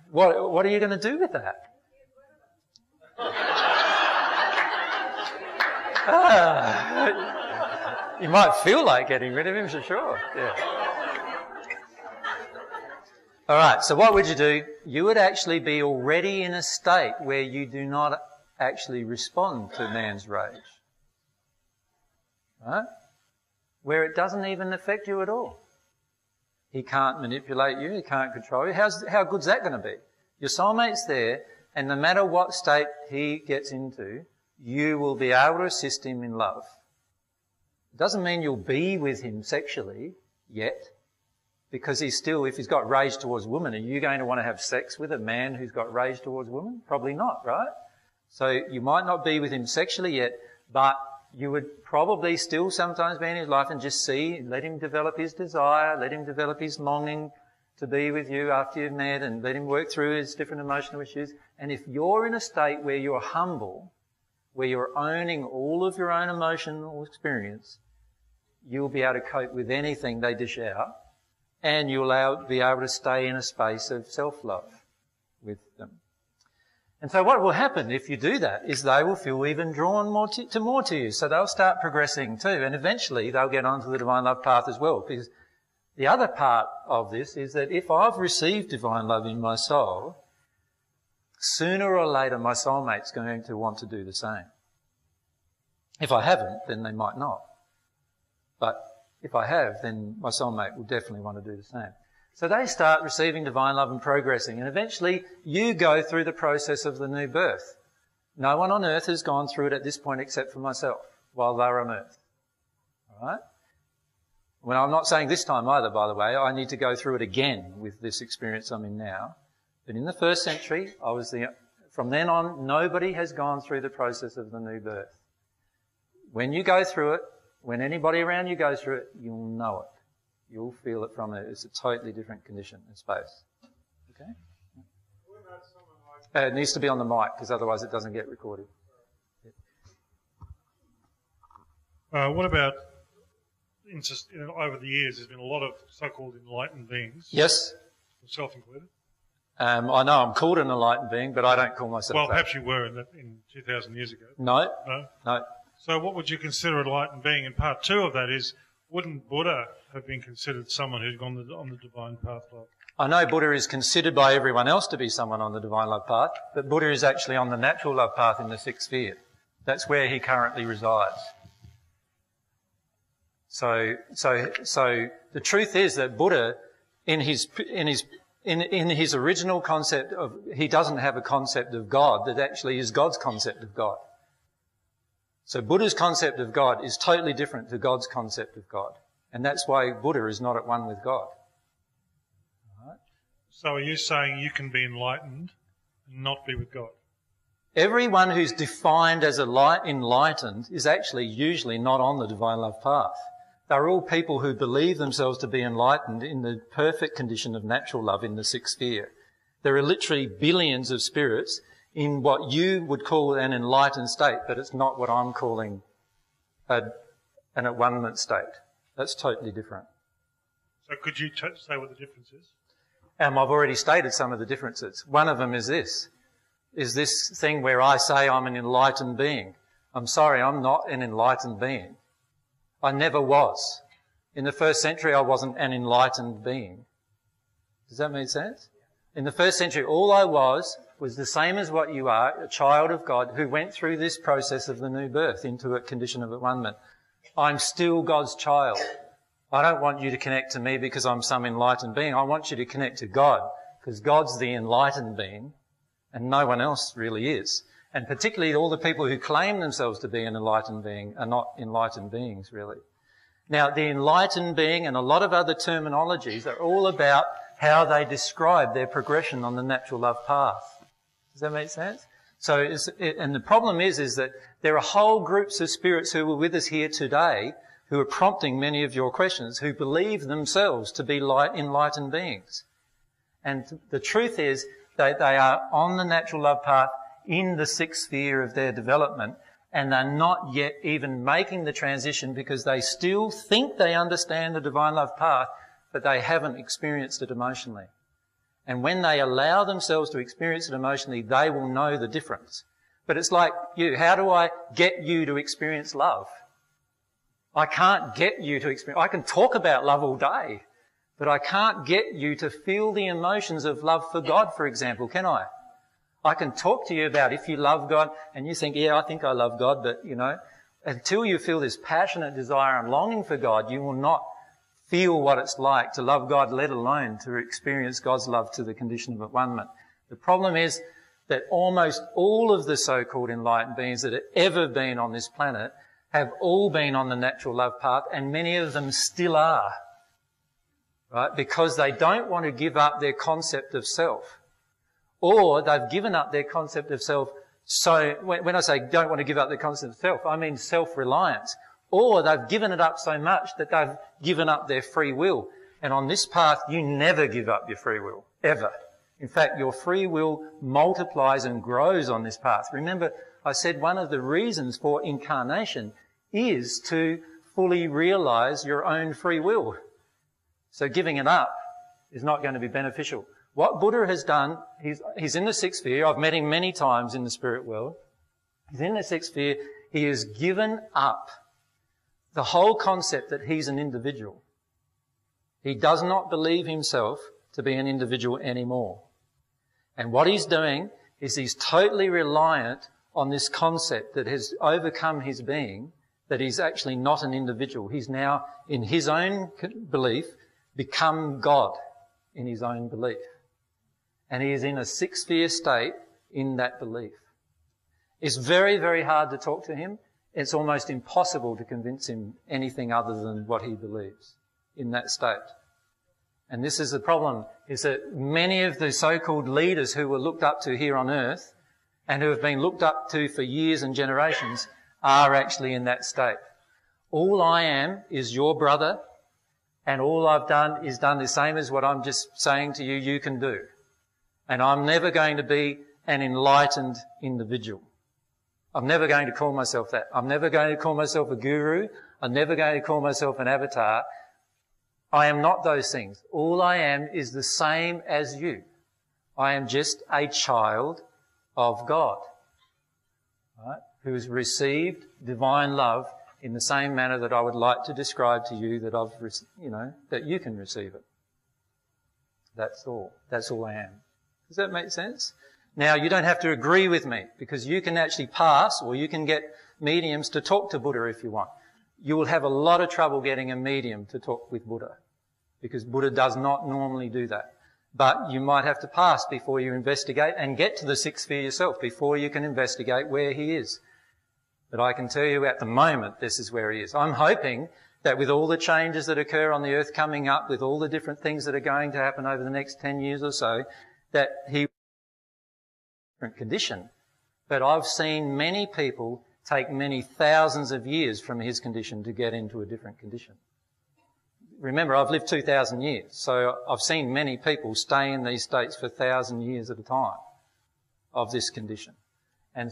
[SPEAKER 2] What are you going to do with that? You might feel like getting rid of him, for sure. Yeah. All right, so what would you do? You would actually be already in a state where you do not actually respond to man's rage. Right? Where it doesn't even affect you at all. He can't manipulate you, he can't control you. How good's that going to be? Your soulmate's there, and no matter what state he gets into, you will be able to assist him in love. It doesn't mean you'll be with him sexually yet, because he's still, if he's got rage towards women, are you going to want to have sex with a man who's got rage towards women? Probably not, right? So you might not be with him sexually yet, but you would probably still sometimes be in his life and just let him develop his desire, let him develop his longing to be with you after you've met, and let him work through his different emotional issues. And if you're in a state where you're humble, where you're owning all of your own emotional experience, you'll be able to cope with anything they dish out, and you'll be able to stay in a space of self-love with them. And so what will happen if you do that is they will feel even drawn more to you. So they'll start progressing too, and eventually they'll get onto the divine love path as well. Because the other part of this is that if I've received divine love in my soul, sooner or later my soulmate's going to want to do the same. If I haven't, then they might not. But if I have, then my soulmate will definitely want to do the same. So they start receiving divine love and progressing, and eventually you go through the process of the new birth. No one on earth has gone through it at this point except for myself while they're on earth. All right? Well, I'm not saying this time either, by the way. I need to go through it again with this experience I'm in now. But in the first century, from then on, nobody has gone through the process of the new birth. When you go through it, when anybody around you goes through it, you'll know it. You'll feel it from it. It's a totally different condition in space. Okay? It needs to be on the mic, because otherwise it doesn't get recorded.
[SPEAKER 7] What about, over the years, there's been a lot of so-called enlightened beings.
[SPEAKER 2] Yes.
[SPEAKER 7] Myself included.
[SPEAKER 2] I know I'm called an enlightened being, but I don't call myself
[SPEAKER 7] Well,
[SPEAKER 2] that.
[SPEAKER 7] perhaps you were in 2,000 years ago.
[SPEAKER 2] No.
[SPEAKER 7] No?
[SPEAKER 2] No.
[SPEAKER 7] So what would you consider an enlightened being? And part two of that is, wouldn't Buddha have been considered someone who's gone on the divine path?
[SPEAKER 2] I know Buddha is considered by everyone else to be someone on the divine love path, but Buddha is actually on the natural love path in the sixth sphere. That's where he currently resides. So the truth is that Buddha, in his original concept of, he doesn't have a concept of God that actually is God's concept of God. So Buddha's concept of God is totally different to God's concept of God. And that's why Buddha is not at one with God. All right?
[SPEAKER 7] So are you saying you can be enlightened and not be with God?
[SPEAKER 2] Everyone who's defined as enlightened is actually usually not on the divine love path. They're all people who believe themselves to be enlightened in the perfect condition of natural love in the sixth sphere. There are literally billions of spirits in what you would call an enlightened state, but it's not what I'm calling an at-one-ment state. That's totally different.
[SPEAKER 7] So could you say what the difference is?
[SPEAKER 2] I've already stated some of the differences. One of them is this thing where I say I'm an enlightened being. I'm sorry, I'm not an enlightened being. I never was. In the first century, I wasn't an enlightened being. Does that make sense? In the first century, all I was the same as what you are, a child of God who went through this process of the new birth into a condition of at-one-ment. I'm still God's child. I don't want you to connect to me because I'm some enlightened being. I want you to connect to God because God's the enlightened being and no one else really is. And particularly all the people who claim themselves to be an enlightened being are not enlightened beings, really. Now, the enlightened being and a lot of other terminologies are all about how they describe their progression on the natural love path. Does that make sense? So, and the problem is that there are whole groups of spirits who were with us here today who are prompting many of your questions, who believe themselves to be enlightened beings. And the truth is that they are on the natural love path in the sixth sphere of their development, and they're not yet even making the transition because they still think they understand the divine love path, but they haven't experienced it emotionally. And when they allow themselves to experience it emotionally, they will know the difference. But it's like you. How do I get you to experience love? I can't get you to experience. I can talk about love all day, But I can't get you to feel the emotions of love for God, for example, can I? I can talk to you about if you love God and you think, yeah, I think I love God, but, you know, until you feel this passionate desire and longing for God, you will not feel what it's like to love God, let alone to experience God's love to the condition of at-one-ment. The problem is that almost all of the so-called enlightened beings that have ever been on this planet have all been on the natural love path, and many of them still are, right? Because they don't want to give up their concept of self. Or they've given up their concept of self. So when I say don't want to give up their concept of self, I mean self-reliance. Or they've given it up so much that they've given up their free will. And on this path, you never give up your free will, ever. In fact, your free will multiplies and grows on this path. Remember, I said one of the reasons for incarnation is to fully realise your own free will. So giving it up is not going to be beneficial. What Buddha has done, he's in the sixth sphere. I've met him many times in the spirit world. He's in the sixth sphere. He has given up the whole concept that he's an individual. He does not believe himself to be an individual anymore. And what he's doing is he's totally reliant on this concept that has overcome his being, that he's actually not an individual. He's now, in his own belief, become God in his own belief. And he is in a sixth sphere state in that belief. It's very, very hard to talk to him. It's almost impossible to convince him anything other than what he believes in that state. And this is the problem, is that many of the so-called leaders who were looked up to here on earth and who have been looked up to for years and generations are actually in that state. All I am is your brother, and all I've done is done the same as what I'm just saying to you, you can do. And I'm never going to be an enlightened individual. I'm never going to call myself that. I'm never going to call myself a guru. I'm never going to call myself an avatar. I am not those things. All I am is the same as you. I am just a child of God, right? Who has received divine love in the same manner that I would like to describe to you that that you can receive it. That's all. That's all I am. Does that make sense? Now, you don't have to agree with me, because you can actually pass, or you can get mediums to talk to Buddha if you want. You will have a lot of trouble getting a medium to talk with Buddha, because Buddha does not normally do that. But you might have to pass before you investigate and get to the sixth sphere yourself, before you can investigate where he is. But I can tell you at the moment, this is where he is. I'm hoping that with all the changes that occur on the earth coming up, with all the different things that are going to happen over the next 10 years or so, that he will be in a different condition. But I've seen many people take many thousands of years from his condition to get into a different condition. Remember, I've lived 2,000 years, so I've seen many people stay in these states for 1,000 years at a time of this condition. And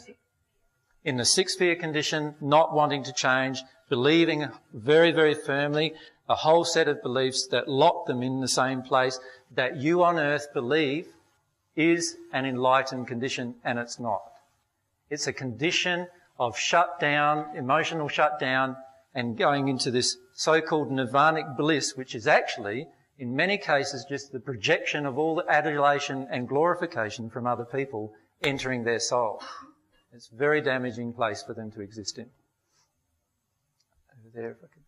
[SPEAKER 2] in the sixth sphere condition, not wanting to change, believing very, very firmly a whole set of beliefs that lock them in the same place, that you on earth believe is an enlightened condition, and it's not. It's a condition of shutdown, emotional shutdown, and going into this so-called nirvanic bliss, which is actually, in many cases, just the projection of all the adulation and glorification from other people entering their soul. It's a very damaging place for them to exist in. Over there, if I could.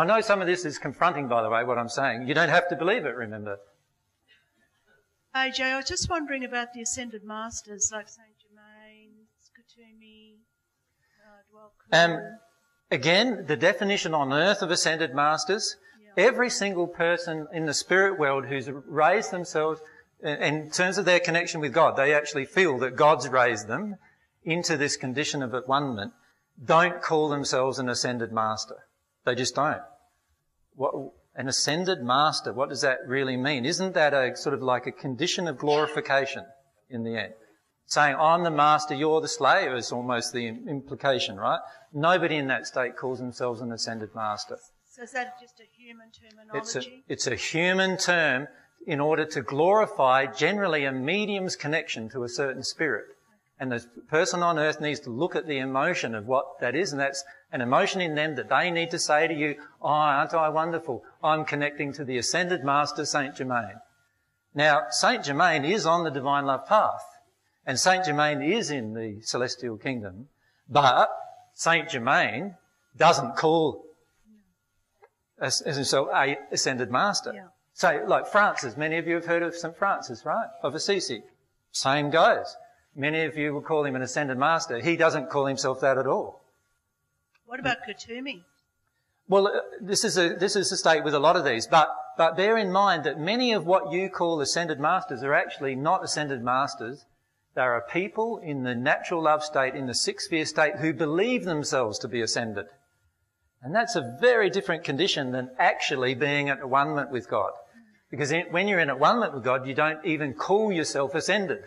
[SPEAKER 2] I know some of this is confronting, by the way, what I'm saying. You don't have to believe it, remember.
[SPEAKER 11] AJ, I was just wondering about the ascended masters like Saint Germain, Skatumi, Dwelku.
[SPEAKER 2] Again, the definition on earth of ascended masters, every single person in the spirit world who's raised themselves in terms of their connection with God, they actually feel that God's raised them into this condition of at-one-ment, don't call themselves an ascended master. They just don't. An ascended master, what does that really mean? Isn't that a sort of like a condition of glorification in the end? Saying, I'm the master, you're the slave is almost the implication, right? Nobody in that state calls themselves an ascended master.
[SPEAKER 11] So is that just a human terminology?
[SPEAKER 2] It's a human term in order to glorify generally a medium's connection to a certain spirit. And the person on earth needs to look at the emotion of what that is, and an emotion in them that they need to say to you, oh, aren't I wonderful? I'm connecting to the Ascended Master, Saint Germain. Now, Saint Germain is on the divine love path, and Saint Germain is in the celestial kingdom, but Saint Germain doesn't call himself a Ascended Master.
[SPEAKER 11] Yeah.
[SPEAKER 2] So, like Francis, many of you have heard of St. Francis, right, of Assisi. Same goes. Many of you will call him an Ascended Master. He doesn't call himself that at all.
[SPEAKER 11] What about Kutumi?
[SPEAKER 2] Well, this is a state with a lot of these, but bear in mind that many of what you call Ascended Masters are actually not Ascended Masters. There are people in the natural love state, in the sixth sphere state, who believe themselves to be ascended. And that's a very different condition than actually being at one-ment with God. Because when you're in at one-ment with God, you don't even call yourself ascended.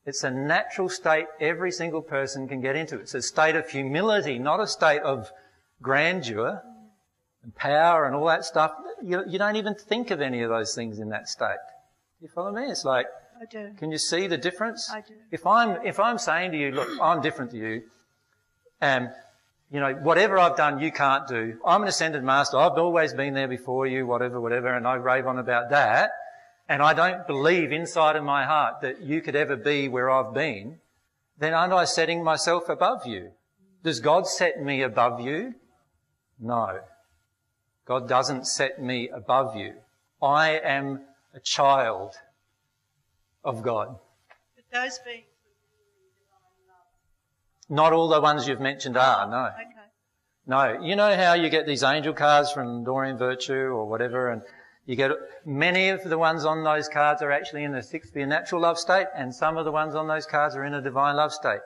[SPEAKER 2] It's a natural state every single person can get into. It's a state of humility, not a state of grandeur and power and all that stuff. You don't even think of any of those things in that state. You follow me? It's like,
[SPEAKER 11] I do.
[SPEAKER 2] Can you see the difference?
[SPEAKER 11] I do.
[SPEAKER 2] If I'm saying to you, look, I'm different to you, and you know, whatever I've done, you can't do. I'm an Ascended Master. I've always been there before you, whatever, and I rave on about that. And I don't believe inside of my heart that you could ever be where I've been. Then aren't I setting myself above you? Does God set me above you? No. God doesn't set me above you. I am a child of God.
[SPEAKER 11] But those beings
[SPEAKER 2] Not all the ones you've mentioned are, no.
[SPEAKER 11] okay.
[SPEAKER 2] No. You know how you get these angel cards from Doreen Virtue or whatever, and you get many of the ones on those cards are actually in the sixth sphere natural love state, and some of the ones on those cards are in a divine love state.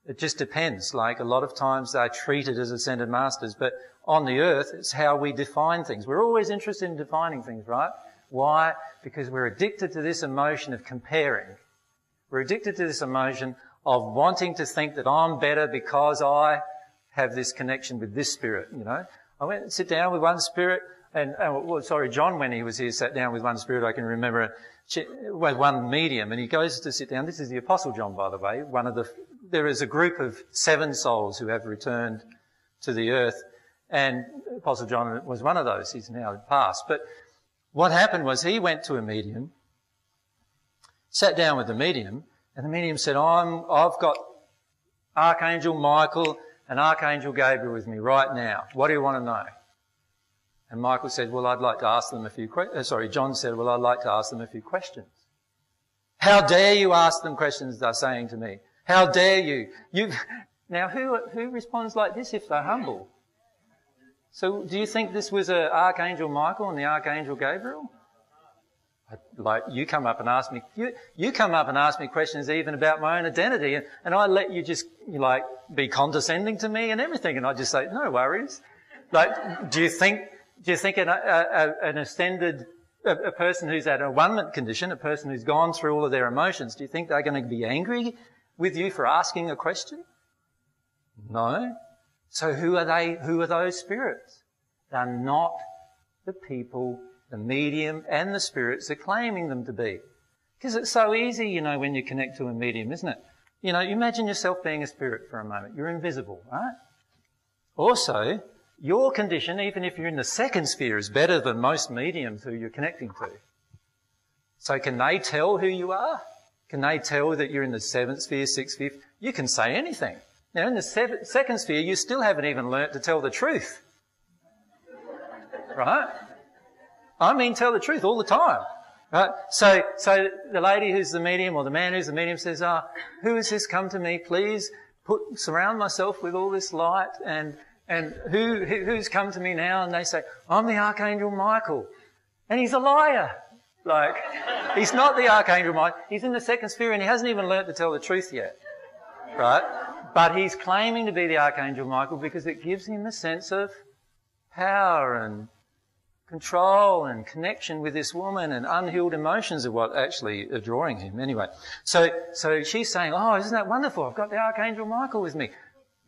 [SPEAKER 2] It just depends. Like a lot of times they're treated as Ascended Masters, but on the earth it's how we define things. We're always interested in defining things, right? Why? Because we're addicted to this emotion of comparing. We're addicted to this emotion of wanting to think that I'm better because I have this connection with this spirit, you know. I went and sit down with one spirit, and John, when he was here, sat down with one spirit, I can remember, with one medium, and he goes to sit down. This is the Apostle John, by the way. There is a group of 7 souls who have returned to the earth, and Apostle John was one of those. He's now passed. But what happened was he went to a medium, sat down with the medium, and the medium said, I've got Archangel Michael and Archangel Gabriel with me right now. What do you want to know? And Michael said, well, I'd like to ask them a few questions. John said, well, I'd like to ask them a few questions. How dare you ask them questions, they're saying to me. How dare you? Now, who responds like this if they're humble? So do you think this was Archangel Michael and the Archangel Gabriel? Like, you come up and ask me, you come up and ask me questions even about my own identity, and I let you just, like, be condescending to me and everything, and I just say, no worries. Like, do you think an ascended, a person who's at a one-ment condition, a person who's gone through all of their emotions, do you think they're going to be angry with you for asking a question? No. So who are they? Who are those spirits? They're not the people, the medium and the spirits are claiming them to be. Because it's so easy, you know, when you connect to a medium, isn't it? You know, imagine yourself being a spirit for a moment. You're invisible, right? Also, your condition, even if you're in the second sphere, is better than most mediums who you're connecting to. So can they tell who you are? Can they tell that you're in the 7th sphere, 6th sphere? You can say anything. Now, in the second sphere, you still haven't even learnt to tell the truth. Right? I mean, tell the truth all the time. Right? So the lady who's the medium or the man who's the medium says, who is this? Come to me, please. Surround myself with all this light. And who's come to me now? And they say, I'm the Archangel Michael. And he's a liar. Like, he's not the Archangel Michael. He's in the second sphere and he hasn't even learnt to tell the truth yet. Right? But he's claiming to be the Archangel Michael because it gives him a sense of power and control and connection with this woman, and unhealed emotions are what actually are drawing him. Anyway, so she's saying, oh, isn't that wonderful? I've got the Archangel Michael with me.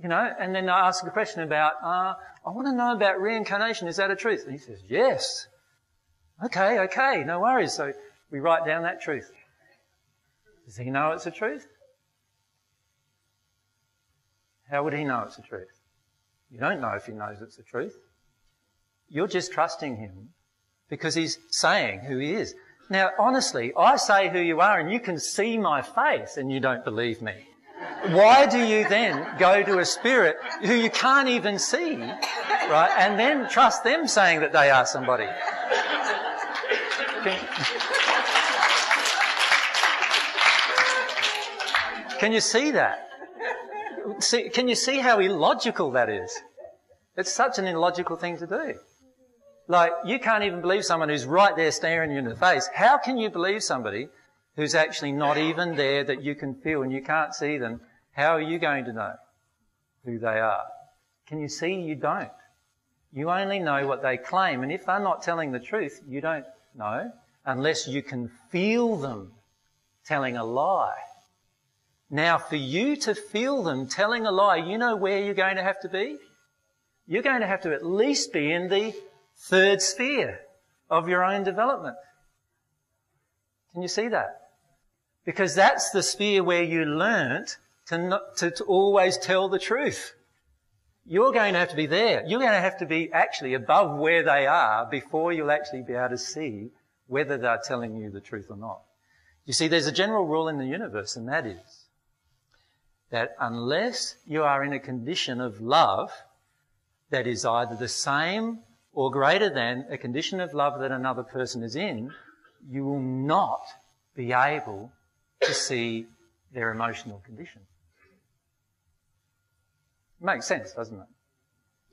[SPEAKER 2] You know, and then I ask a question about, I want to know about reincarnation. Is that a truth? And he says, yes. Okay, no worries. So we write down that truth. Does he know it's a truth? How would he know it's a truth? You don't know if he knows it's the truth. You're just trusting him because he's saying who he is. Now, honestly, I say who you are and you can see my face and you don't believe me. Why do you then go to a spirit who you can't even see, right, and then trust them saying that they are somebody? Can you see that? Can you see how illogical that is? It's such an illogical thing to do. Like, you can't even believe someone who's right there staring you in the face. How can you believe somebody who's actually not even there, that you can feel and you can't see them? How are you going to know who they are? Can you see? You don't. You only know what they claim. And if they're not telling the truth, you don't know unless you can feel them telling a lie. Now, for you to feel them telling a lie, you know where you're going to have to be? You're going to have to at least be in the third sphere of your own development. Can you see that? Because that's the sphere where you learnt to always tell the truth. You're going to have to be there. You're going to have to be actually above where they are before you'll actually be able to see whether they're telling you the truth or not. You see, there's a general rule in the universe, and that is that unless you are in a condition of love that is either the same or greater than a condition of love that another person is in, you will not be able to see their emotional condition. Makes sense, doesn't it?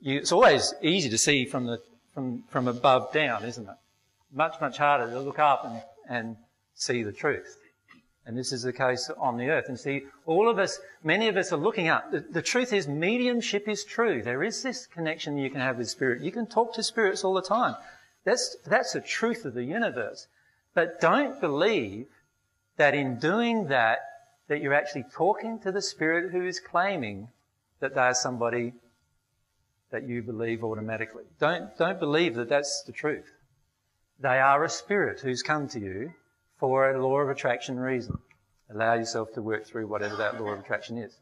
[SPEAKER 2] It's always easy to see from above down, isn't it? Much, much harder to look up and see the truth. And this is the case on the earth. And see, all of us, many of us are looking up. The truth is, mediumship is true. There is this connection you can have with spirit. You can talk to spirits all the time. That's the truth of the universe. But don't believe that in doing that you're actually talking to the spirit who is claiming that they are somebody that you believe automatically. Don't believe that that's the truth. They are a spirit who's come to you for a law of attraction reason. Allow yourself to work through whatever that law of attraction is.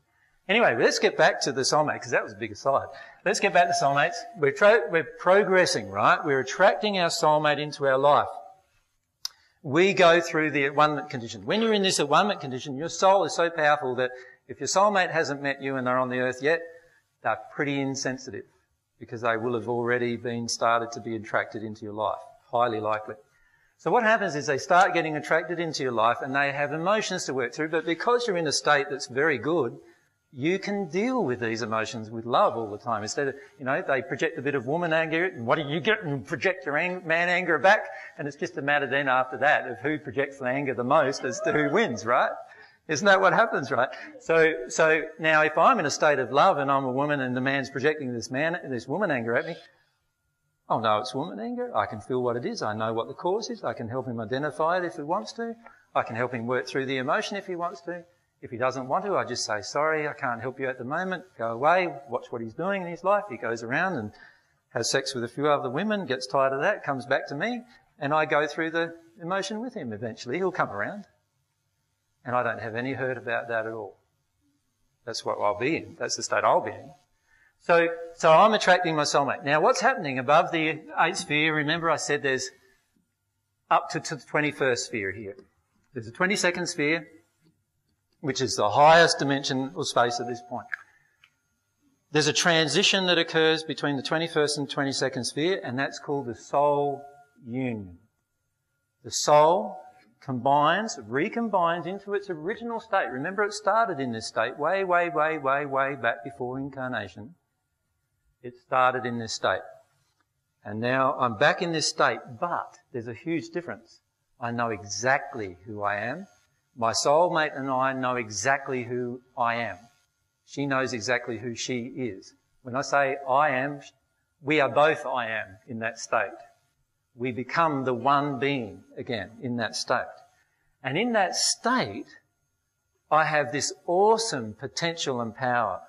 [SPEAKER 2] Anyway, let's get back to the soulmate, because that was a big aside. Let's get back to soulmates. We're progressing, right? We're attracting our soulmate into our life. We go through the at-one-ment condition. When you're in this at-one-ment condition, your soul is so powerful that if your soulmate hasn't met you and they're on the earth yet, they're pretty insensitive, because they will have already been started to be attracted into your life. Highly likely. So what happens is they start getting attracted into your life and they have emotions to work through, but because you're in a state that's very good, you can deal with these emotions with love all the time. Instead of, they project a bit of woman anger, and what do you get? And project your man anger back, and it's just a matter then after that of who projects the anger the most as to who wins, right? Isn't that what happens, right? So now if I'm in a state of love and I'm a woman and the man's projecting this woman anger at me, I'll know it's woman anger. I can feel what it is. I know what the cause is. I can help him identify it if he wants to. I can help him work through the emotion if he wants to. If he doesn't want to, I just say, sorry, I can't help you at the moment. Go away. Watch what he's doing in his life. He goes around and has sex with a few other women, gets tired of that, comes back to me, and I go through the emotion with him eventually. He'll come around. And I don't have any hurt about that at all. That's what I'll be in. That's the state I'll be in. So I'm attracting my soulmate. Now, what's happening above the 8th sphere? Remember I said there's up to the 21st sphere here. There's a 22nd sphere, which is the highest dimension or space at this point. There's a transition that occurs between the 21st and 22nd sphere, and that's called the soul union. The soul recombines into its original state. Remember, it started in this state way back before incarnation. It started in this state. And now I'm back in this state, but there's a huge difference. I know exactly who I am. My soulmate and I know exactly who I am. She knows exactly who she is. When I say I am, we are both I am in that state. We become the one being again in that state. And in that state, I have this awesome potential and power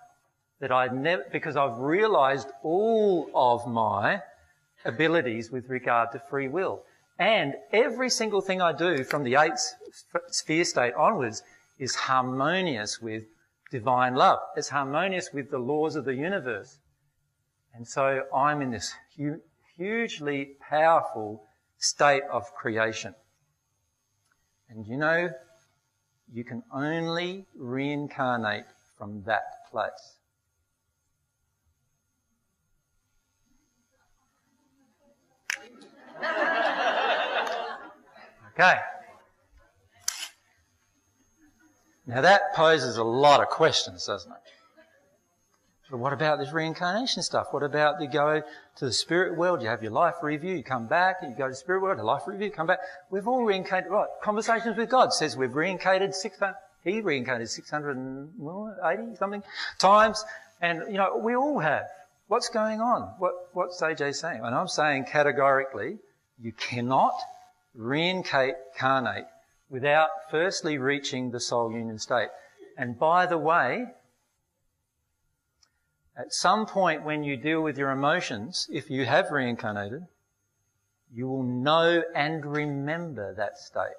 [SPEAKER 2] that because I've realised all of my abilities with regard to free will. And every single thing I do from the 8th sphere state onwards is harmonious with divine love. It's harmonious with the laws of the universe. And so I'm in this hugely powerful state of creation. And you know, you can only reincarnate from that place. Okay. Now that poses a lot of questions, doesn't it? But what about this reincarnation stuff? What about you go to the spirit world, you have your life review, you come back, you go to the spirit world, a life review, come back. We've all reincarnated, right? Conversations with God says we've reincarnated 600, he reincarnated 680 something times, and you know, we all have. What's going on? What's AJ saying? And I'm saying categorically, you cannot reincarnate without firstly reaching the soul union state. And by the way, at some point when you deal with your emotions, if you have reincarnated, you will know and remember that state.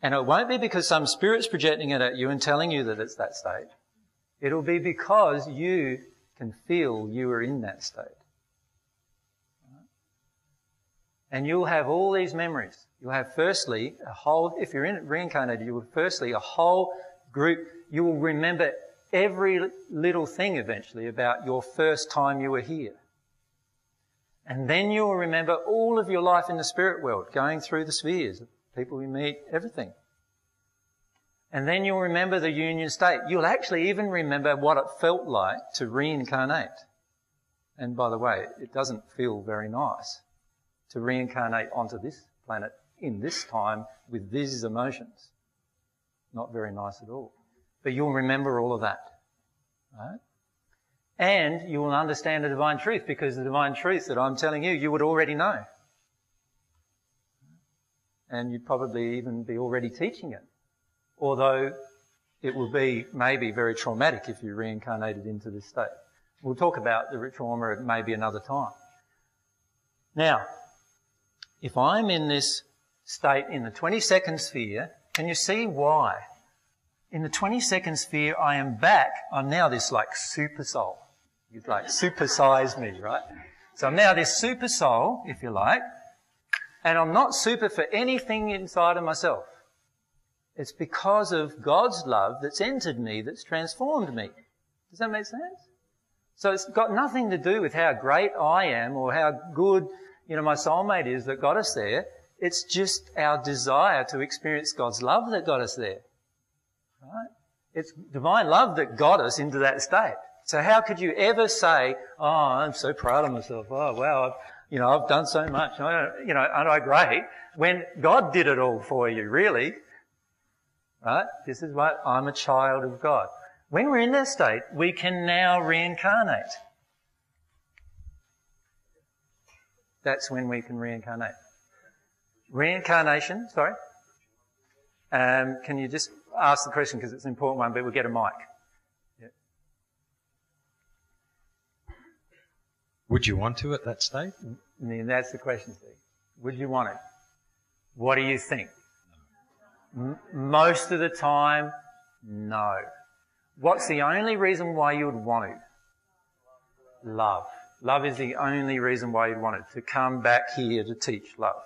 [SPEAKER 2] And it won't be because some spirit's projecting it at you and telling you that it's that state. It'll be because you can feel you are in that state. And you'll have all these memories. You'll have firstly a whole, if you're reincarnated, you will firstly a whole group. You will remember every little thing eventually about your first time you were here. And then you will remember all of your life in the spirit world, going through the spheres, people you meet, everything. And then you'll remember the union state. You'll actually even remember what it felt like to reincarnate. And by the way, it doesn't feel very nice to reincarnate onto this planet in this time with these emotions. Not very nice at all. But you'll remember all of that. Right? And you will understand the divine truth, because the divine truth that I'm telling you, you would already know. And you'd probably even be already teaching it. Although it will be maybe very traumatic if you reincarnated into this state. We'll talk about the trauma at maybe another time. Now, if I'm in this state in the 22nd sphere, can you see why? In the 22nd sphere, I am back. I'm now this like super soul. You like supersize me, right? So I'm now this super soul, if you like, and I'm not super for anything inside of myself. It's because of God's love that's entered me, that's transformed me. Does that make sense? So it's got nothing to do with how great I am or how good, my soulmate is that got us there. It's just our desire to experience God's love that got us there. Right? It's divine love that got us into that state. So how could you ever say, oh, I'm so proud of myself. Oh, wow, I've done so much. Aren't I great? When God did it all for you, really. Right? This is what I'm a child of God. When we're in that state, we can now reincarnate. That's when we can reincarnate. Reincarnation, sorry. Can you just ask the question, because it's an important one, but we'll get a mic. Yeah.
[SPEAKER 5] Would you want to at that state?
[SPEAKER 2] That's the question, Steve. Would you want it? What do you think? Most of the time, no. What's the only reason why you would want to? Love. Love is the only reason why you'd want it, to come back here to teach love.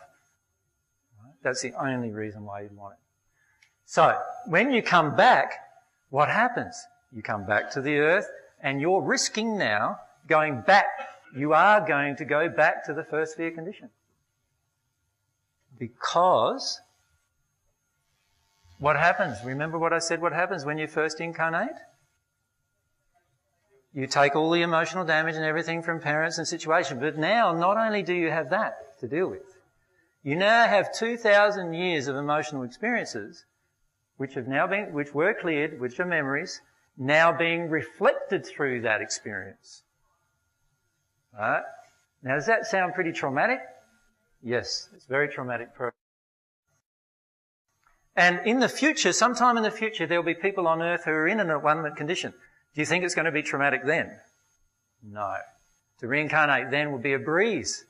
[SPEAKER 2] That's the only reason why you'd want it. So, when you come back, what happens? You come back to the earth, and you're risking now going back. You are going to go back to the first sphere condition. Because what happens? Remember what I said, what happens when you first incarnate? You take all the emotional damage and everything from parents and situation. But now, not only do you have that to deal with, you now have 2,000 years of emotional experiences which were cleared, which are memories, now being reflected through that experience. Right? Now, does that sound pretty traumatic? Yes, it's very traumatic process. And in the future, sometime in the future, there'll be people on earth who are in an abundant condition. Do you think it's going to be traumatic then? No. To reincarnate then will be a breeze.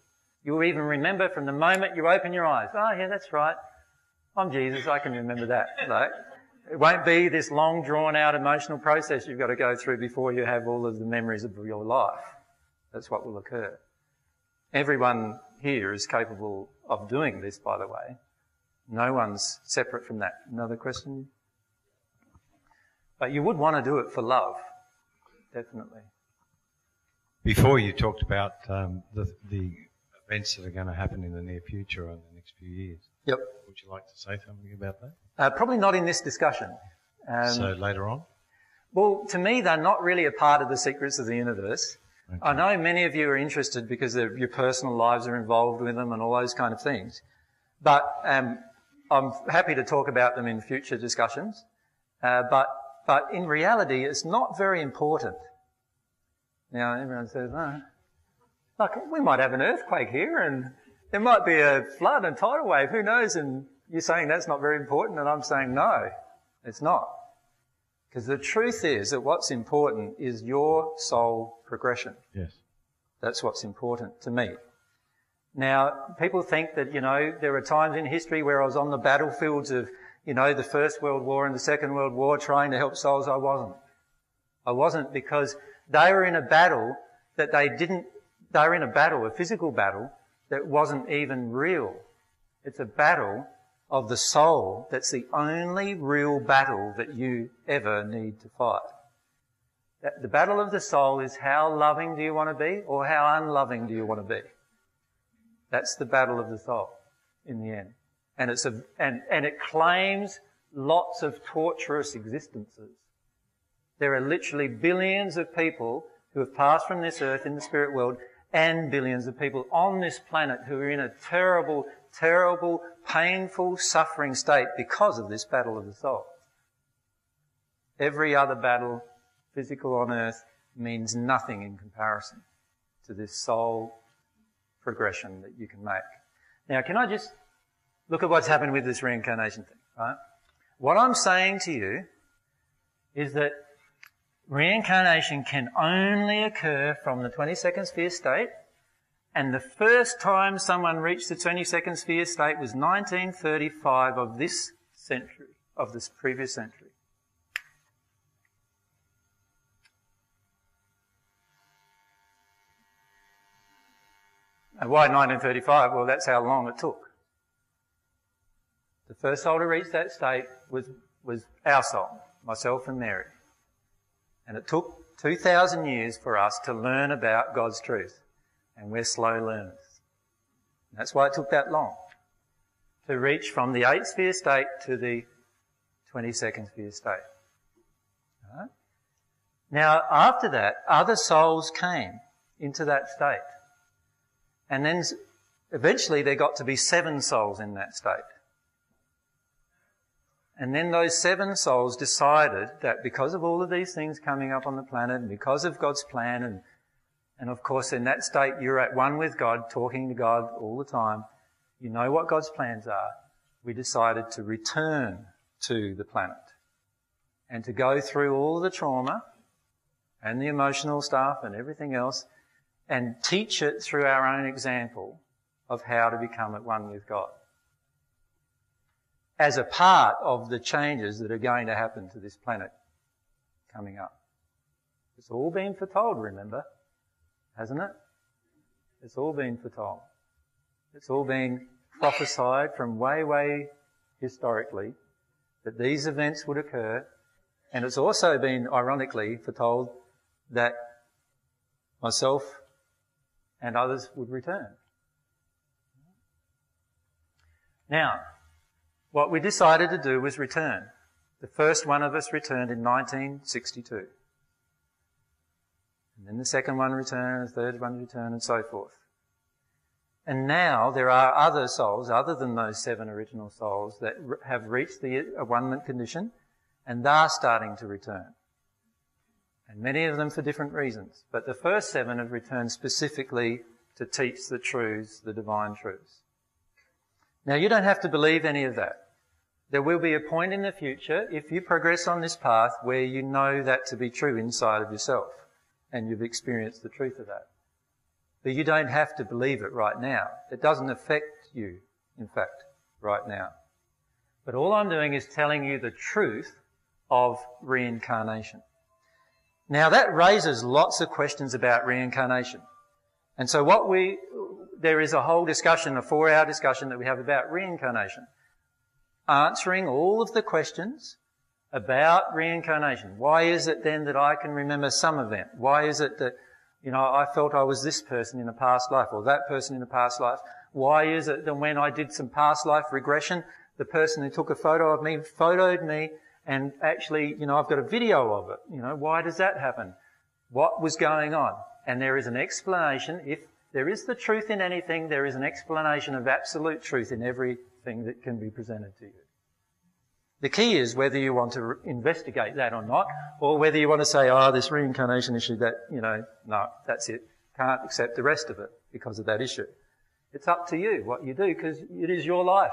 [SPEAKER 2] You'll even remember from the moment you open your eyes, oh yeah, that's right. I'm Jesus, I can remember that. Like, It won't be this long, drawn-out emotional process you've got to go through before you have all of the memories of your life. That's what will occur. Everyone here is capable of doing this, by the way. No one's separate from that. Another question? But you would want to do it for love, definitely.
[SPEAKER 12] Before you talked about the events that are going to happen in the near future or in the next few years.
[SPEAKER 2] Yep.
[SPEAKER 12] Would you like to say something about that?
[SPEAKER 2] Probably not in this discussion.
[SPEAKER 12] So later on?
[SPEAKER 2] Well, to me, they're not really a part of the secrets of the universe. Okay. I know many of you are interested because your personal lives are involved with them and all those kind of things. But I'm happy to talk about them in future discussions. But in reality, it's not very important. Now, everyone says, oh, look, we might have an earthquake here and there might be a flood and tidal wave, who knows? And you're saying that's not very important, and I'm saying no, it's not. Because the truth is that what's important is your soul progression.
[SPEAKER 12] Yes.
[SPEAKER 2] That's what's important to me. Now, people think that, there are times in history where I was on the battlefields of, the First World War and the Second World War trying to help souls. I wasn't. I wasn't, because they were in a battle that a physical battle that wasn't even real. It's a battle of the soul that's the only real battle that you ever need to fight. The battle of the soul is how loving do you want to be or how unloving do you want to be? That's the battle of the soul in the end. And it claims lots of torturous existences. There are literally billions of people who have passed from this earth in the spirit world and billions of people on this planet who are in a terrible, terrible, painful, suffering state because of this battle of the soul. Every other battle, physical on earth, means nothing in comparison to this soul progression that you can make. Now, can I just look at what's happened with this reincarnation thing, right? What I'm saying to you is that reincarnation can only occur from the 22nd sphere state, and the first time someone reached the 22nd sphere state was 1935 of this century, of this previous century. And why 1935? Well, that's how long it took. The first soul to reach that state was our soul, myself and Mary. And it took 2,000 years for us to learn about God's truth. And we're slow learners. That's why it took that long to reach from the 8th sphere state to the 22nd sphere state. Right? Now, after that, other souls came into that state. And then eventually there got to be 7 souls in that state. And then those 7 souls decided that because of all of these things coming up on the planet and because of God's plan and of course in that state you're at one with God, talking to God all the time, you know what God's plans are. We decided to return to the planet and to go through all the trauma and the emotional stuff and everything else and teach it through our own example of how to become at one with God, as a part of the changes that are going to happen to this planet coming up. It's all been foretold, remember, hasn't it? It's all been foretold. It's all been prophesied from way, way historically that these events would occur, and it's also been, ironically, foretold that myself and others would return. Now, what we decided to do was return. The first one of us returned in 1962. And then the second one returned, the third one returned, and so forth. And now there are other souls, other than those 7 original souls, that have reached the one-ment condition, and they're starting to return. And many of them for different reasons. But the first 7 have returned specifically to teach the truths, the divine truths. Now, you don't have to believe any of that. There will be a point in the future, if you progress on this path, where you know that to be true inside of yourself, and you've experienced the truth of that. But you don't have to believe it right now. It doesn't affect you, in fact, right now. But all I'm doing is telling you the truth of reincarnation. Now that raises lots of questions about reincarnation. And so there is a whole discussion, a 4-hour discussion that we have about reincarnation. Answering all of the questions about reincarnation. Why is it then that I can remember some event? Why is it that, I felt I was this person in a past life or that person in a past life? Why is it that when I did some past life regression, the person who took a photo of me photoed me and actually, I've got a video of it. Why does that happen? What was going on? And there is an explanation. If there is the truth in anything, there is an explanation of absolute truth in everything that can be presented to you. The key is whether you want to investigate that or not, or whether you want to say, this reincarnation issue, no, that's it. Can't accept the rest of it because of that issue. It's up to you what you do because it is your life.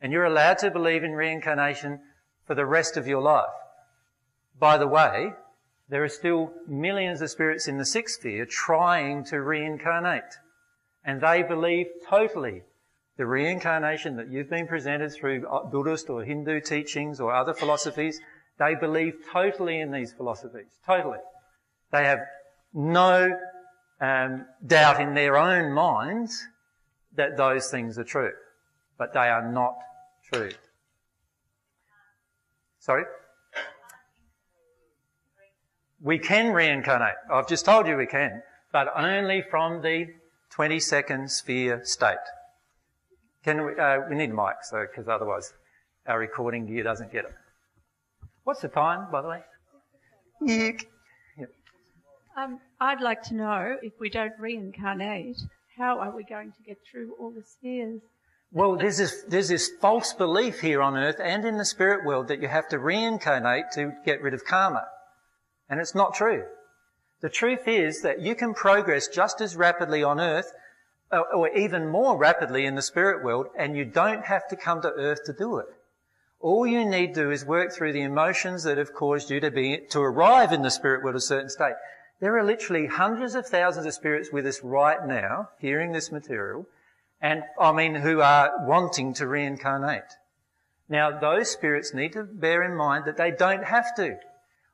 [SPEAKER 2] And you're allowed to believe in reincarnation for the rest of your life. By the way, there are still millions of spirits in the 6th sphere trying to reincarnate. And they believe totally the reincarnation that you've been presented through Buddhist or Hindu teachings or other philosophies. They believe totally in these philosophies. Totally. They have no doubt in their own minds that those things are true. But they are not true. Sorry? We can reincarnate. I've just told you we can, but only from the 22nd sphere state. We need a mic, because otherwise our recording gear doesn't get it. What's the time, by the way? Yep.
[SPEAKER 13] I'd like to know, if we don't reincarnate, how are we going to get through all the spheres?
[SPEAKER 2] Well, there's this false belief here on earth and in the spirit world that you have to reincarnate to get rid of karma. And it's not true. The truth is that you can progress just as rapidly on earth, or even more rapidly in the spirit world, and you don't have to come to earth to do it. All you need to do is work through the emotions that have caused you to arrive in the spirit world at a certain state. There are literally hundreds of thousands of spirits with us right now, hearing this material, and who are wanting to reincarnate. Now, those spirits need to bear in mind that they don't have to.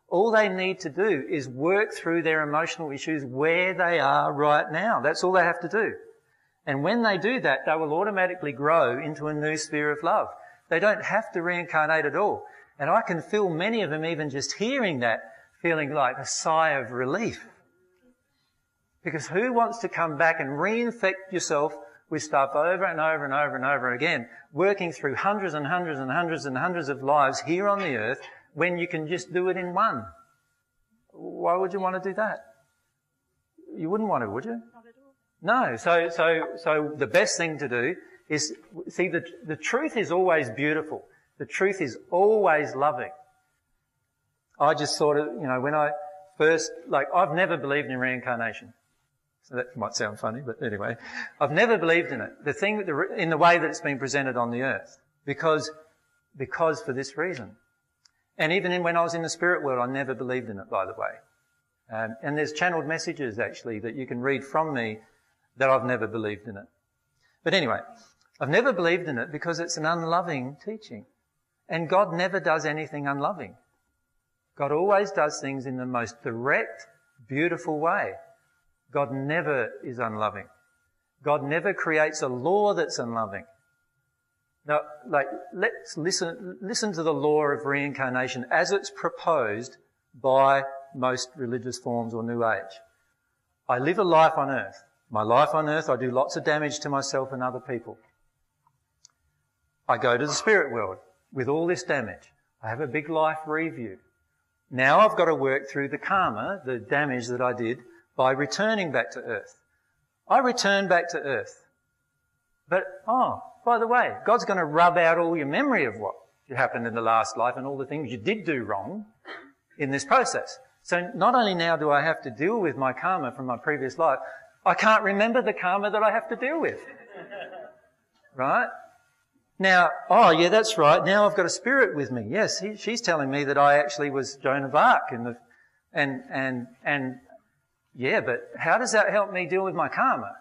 [SPEAKER 2] All they need to do is work through their emotional issues where they are right now. That's all they have to do. And when they do that, they will automatically grow into a new sphere of love. They don't have to reincarnate at all. And I can feel many of them, even just hearing that, feeling like a sigh of relief. Because who wants to come back and reinfect yourself with stuff over and over and over and over again, working through hundreds and hundreds and hundreds and hundreds of lives here on the earth when you can just do it in one? Why would you want to do that? You wouldn't want to, would you?
[SPEAKER 13] Not at all.
[SPEAKER 2] No. So the best thing to do is, see, the truth is always beautiful. The truth is always loving. I just thought of, when I first, I've never believed in reincarnation. So that might sound funny, but anyway, I've never believed in it. In the way that it's been presented on the earth. Because for this reason. And even when I was in the spirit world, I never believed in it, by the way. And there's channeled messages, actually, that you can read from me that I've never believed in it. But anyway, I've never believed in it because it's an unloving teaching. And God never does anything unloving. God always does things in the most direct, beautiful way. God never is unloving. God never creates a law that's unloving. Now, let's listen to the law of reincarnation as it's proposed by most religious forms or New Age. I live a life on earth. My life on earth, I do lots of damage to myself and other people. I go to the spirit world with all this damage. I have a big life review. Now I've got to work through the karma, the damage that I did, by returning back to earth. I return back to earth. But, by the way, God's going to rub out all your memory of what happened in the last life and all the things you did do wrong in this process. So not only now do I have to deal with my karma from my previous life, I can't remember the karma that I have to deal with. Right? Now, yeah, that's right. Now I've got a spirit with me. Yes, she's telling me that I actually was Joan of Arc and yeah, but how does that help me deal with my karma?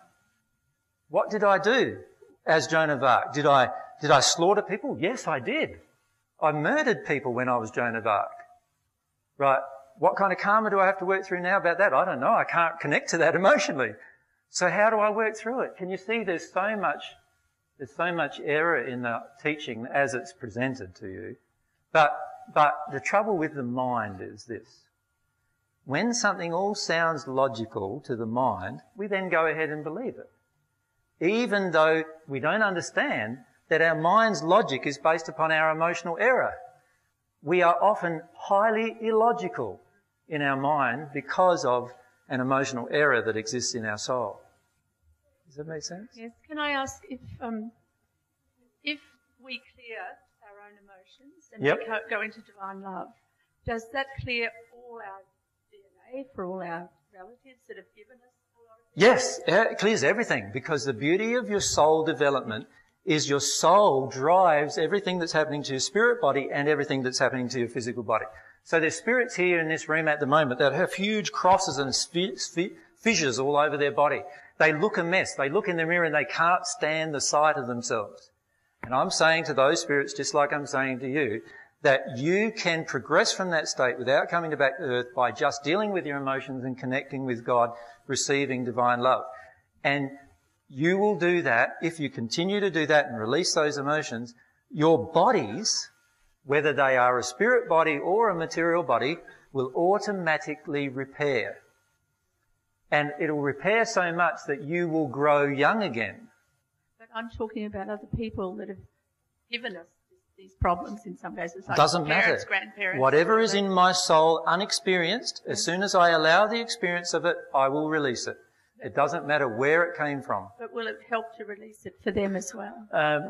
[SPEAKER 2] What did I do as Joan of Arc? Did I slaughter people? Yes, I did. I murdered people when I was Joan of Arc. Right, what kind of karma do I have to work through now about that? I don't know. I can't connect to that emotionally. So how do I work through it? Can you see there's so much error in the teaching as it's presented to you. But the trouble with the mind is this. When something all sounds logical to the mind, we then go ahead and believe it. Even though we don't understand that our mind's logic is based upon our emotional error. We are often highly illogical in our mind because of an emotional error that exists in our soul. Does that make sense?
[SPEAKER 13] Yes. Can I ask if we clear our own emotions and
[SPEAKER 2] Yep.
[SPEAKER 13] we go into divine love, does that clear all our DNA for all our relatives that have given us a lot of...
[SPEAKER 2] Yes, it clears everything, because the beauty of your soul development is your soul drives everything that's happening to your spirit body and everything that's happening to your physical body. So there's spirits here in this room at the moment that have huge crosses and fissures all over their body. They look a mess. They look in the mirror and they can't stand the sight of themselves. And I'm saying to those spirits, just like I'm saying to you, that you can progress from that state without coming back to earth by just dealing with your emotions and connecting with God, receiving divine love. And you will do that if you continue to do that and release those emotions. Your bodies, whether they are a spirit body or a material body, will automatically repair. And it'll repair so much that you will grow young again.
[SPEAKER 13] But I'm talking about other people that have given us these problems in some cases. Like
[SPEAKER 2] Doesn't
[SPEAKER 13] parents,
[SPEAKER 2] matter.
[SPEAKER 13] grandparents.
[SPEAKER 2] Whatever is in my soul unexperienced, as soon as I allow the experience of it, I will release it. It doesn't matter where it came from.
[SPEAKER 13] But will it help to release it for them as well?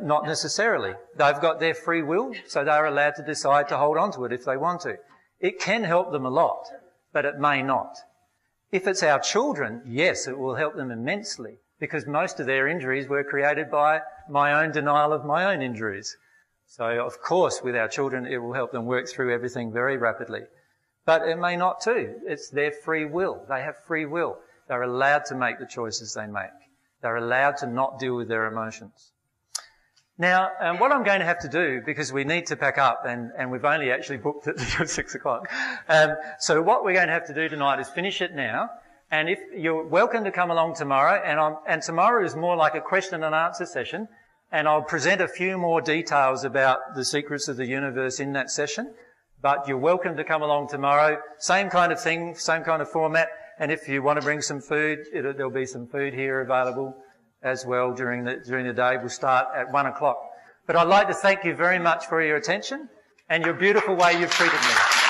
[SPEAKER 2] Not necessarily. They've got their free will, so they're allowed to decide to hold on to it if they want to. It can help them a lot, but it may not. If it's our children, yes, it will help them immensely, because most of their injuries were created by my own denial of my own injuries. So, of course, with our children, it will help them work through everything very rapidly. But it may not too. It's their free will. They have free will. They're allowed to make the choices they make. They're allowed to not deal with their emotions. Now, what I'm going to have to do, because we need to pack up, and we've only actually booked it till 6 o'clock. So what we're going to have to do tonight is finish it now. And if you're welcome to come along tomorrow, and tomorrow is more like a question and answer session, and I'll present a few more details about the secrets of the universe in that session. But you're welcome to come along tomorrow. Same kind of thing, same kind of format. And if you want to bring some food, there'll be some food here available as well during the day. We'll start at 1 o'clock. But I'd like to thank you very much for your attention and your beautiful way you've treated me.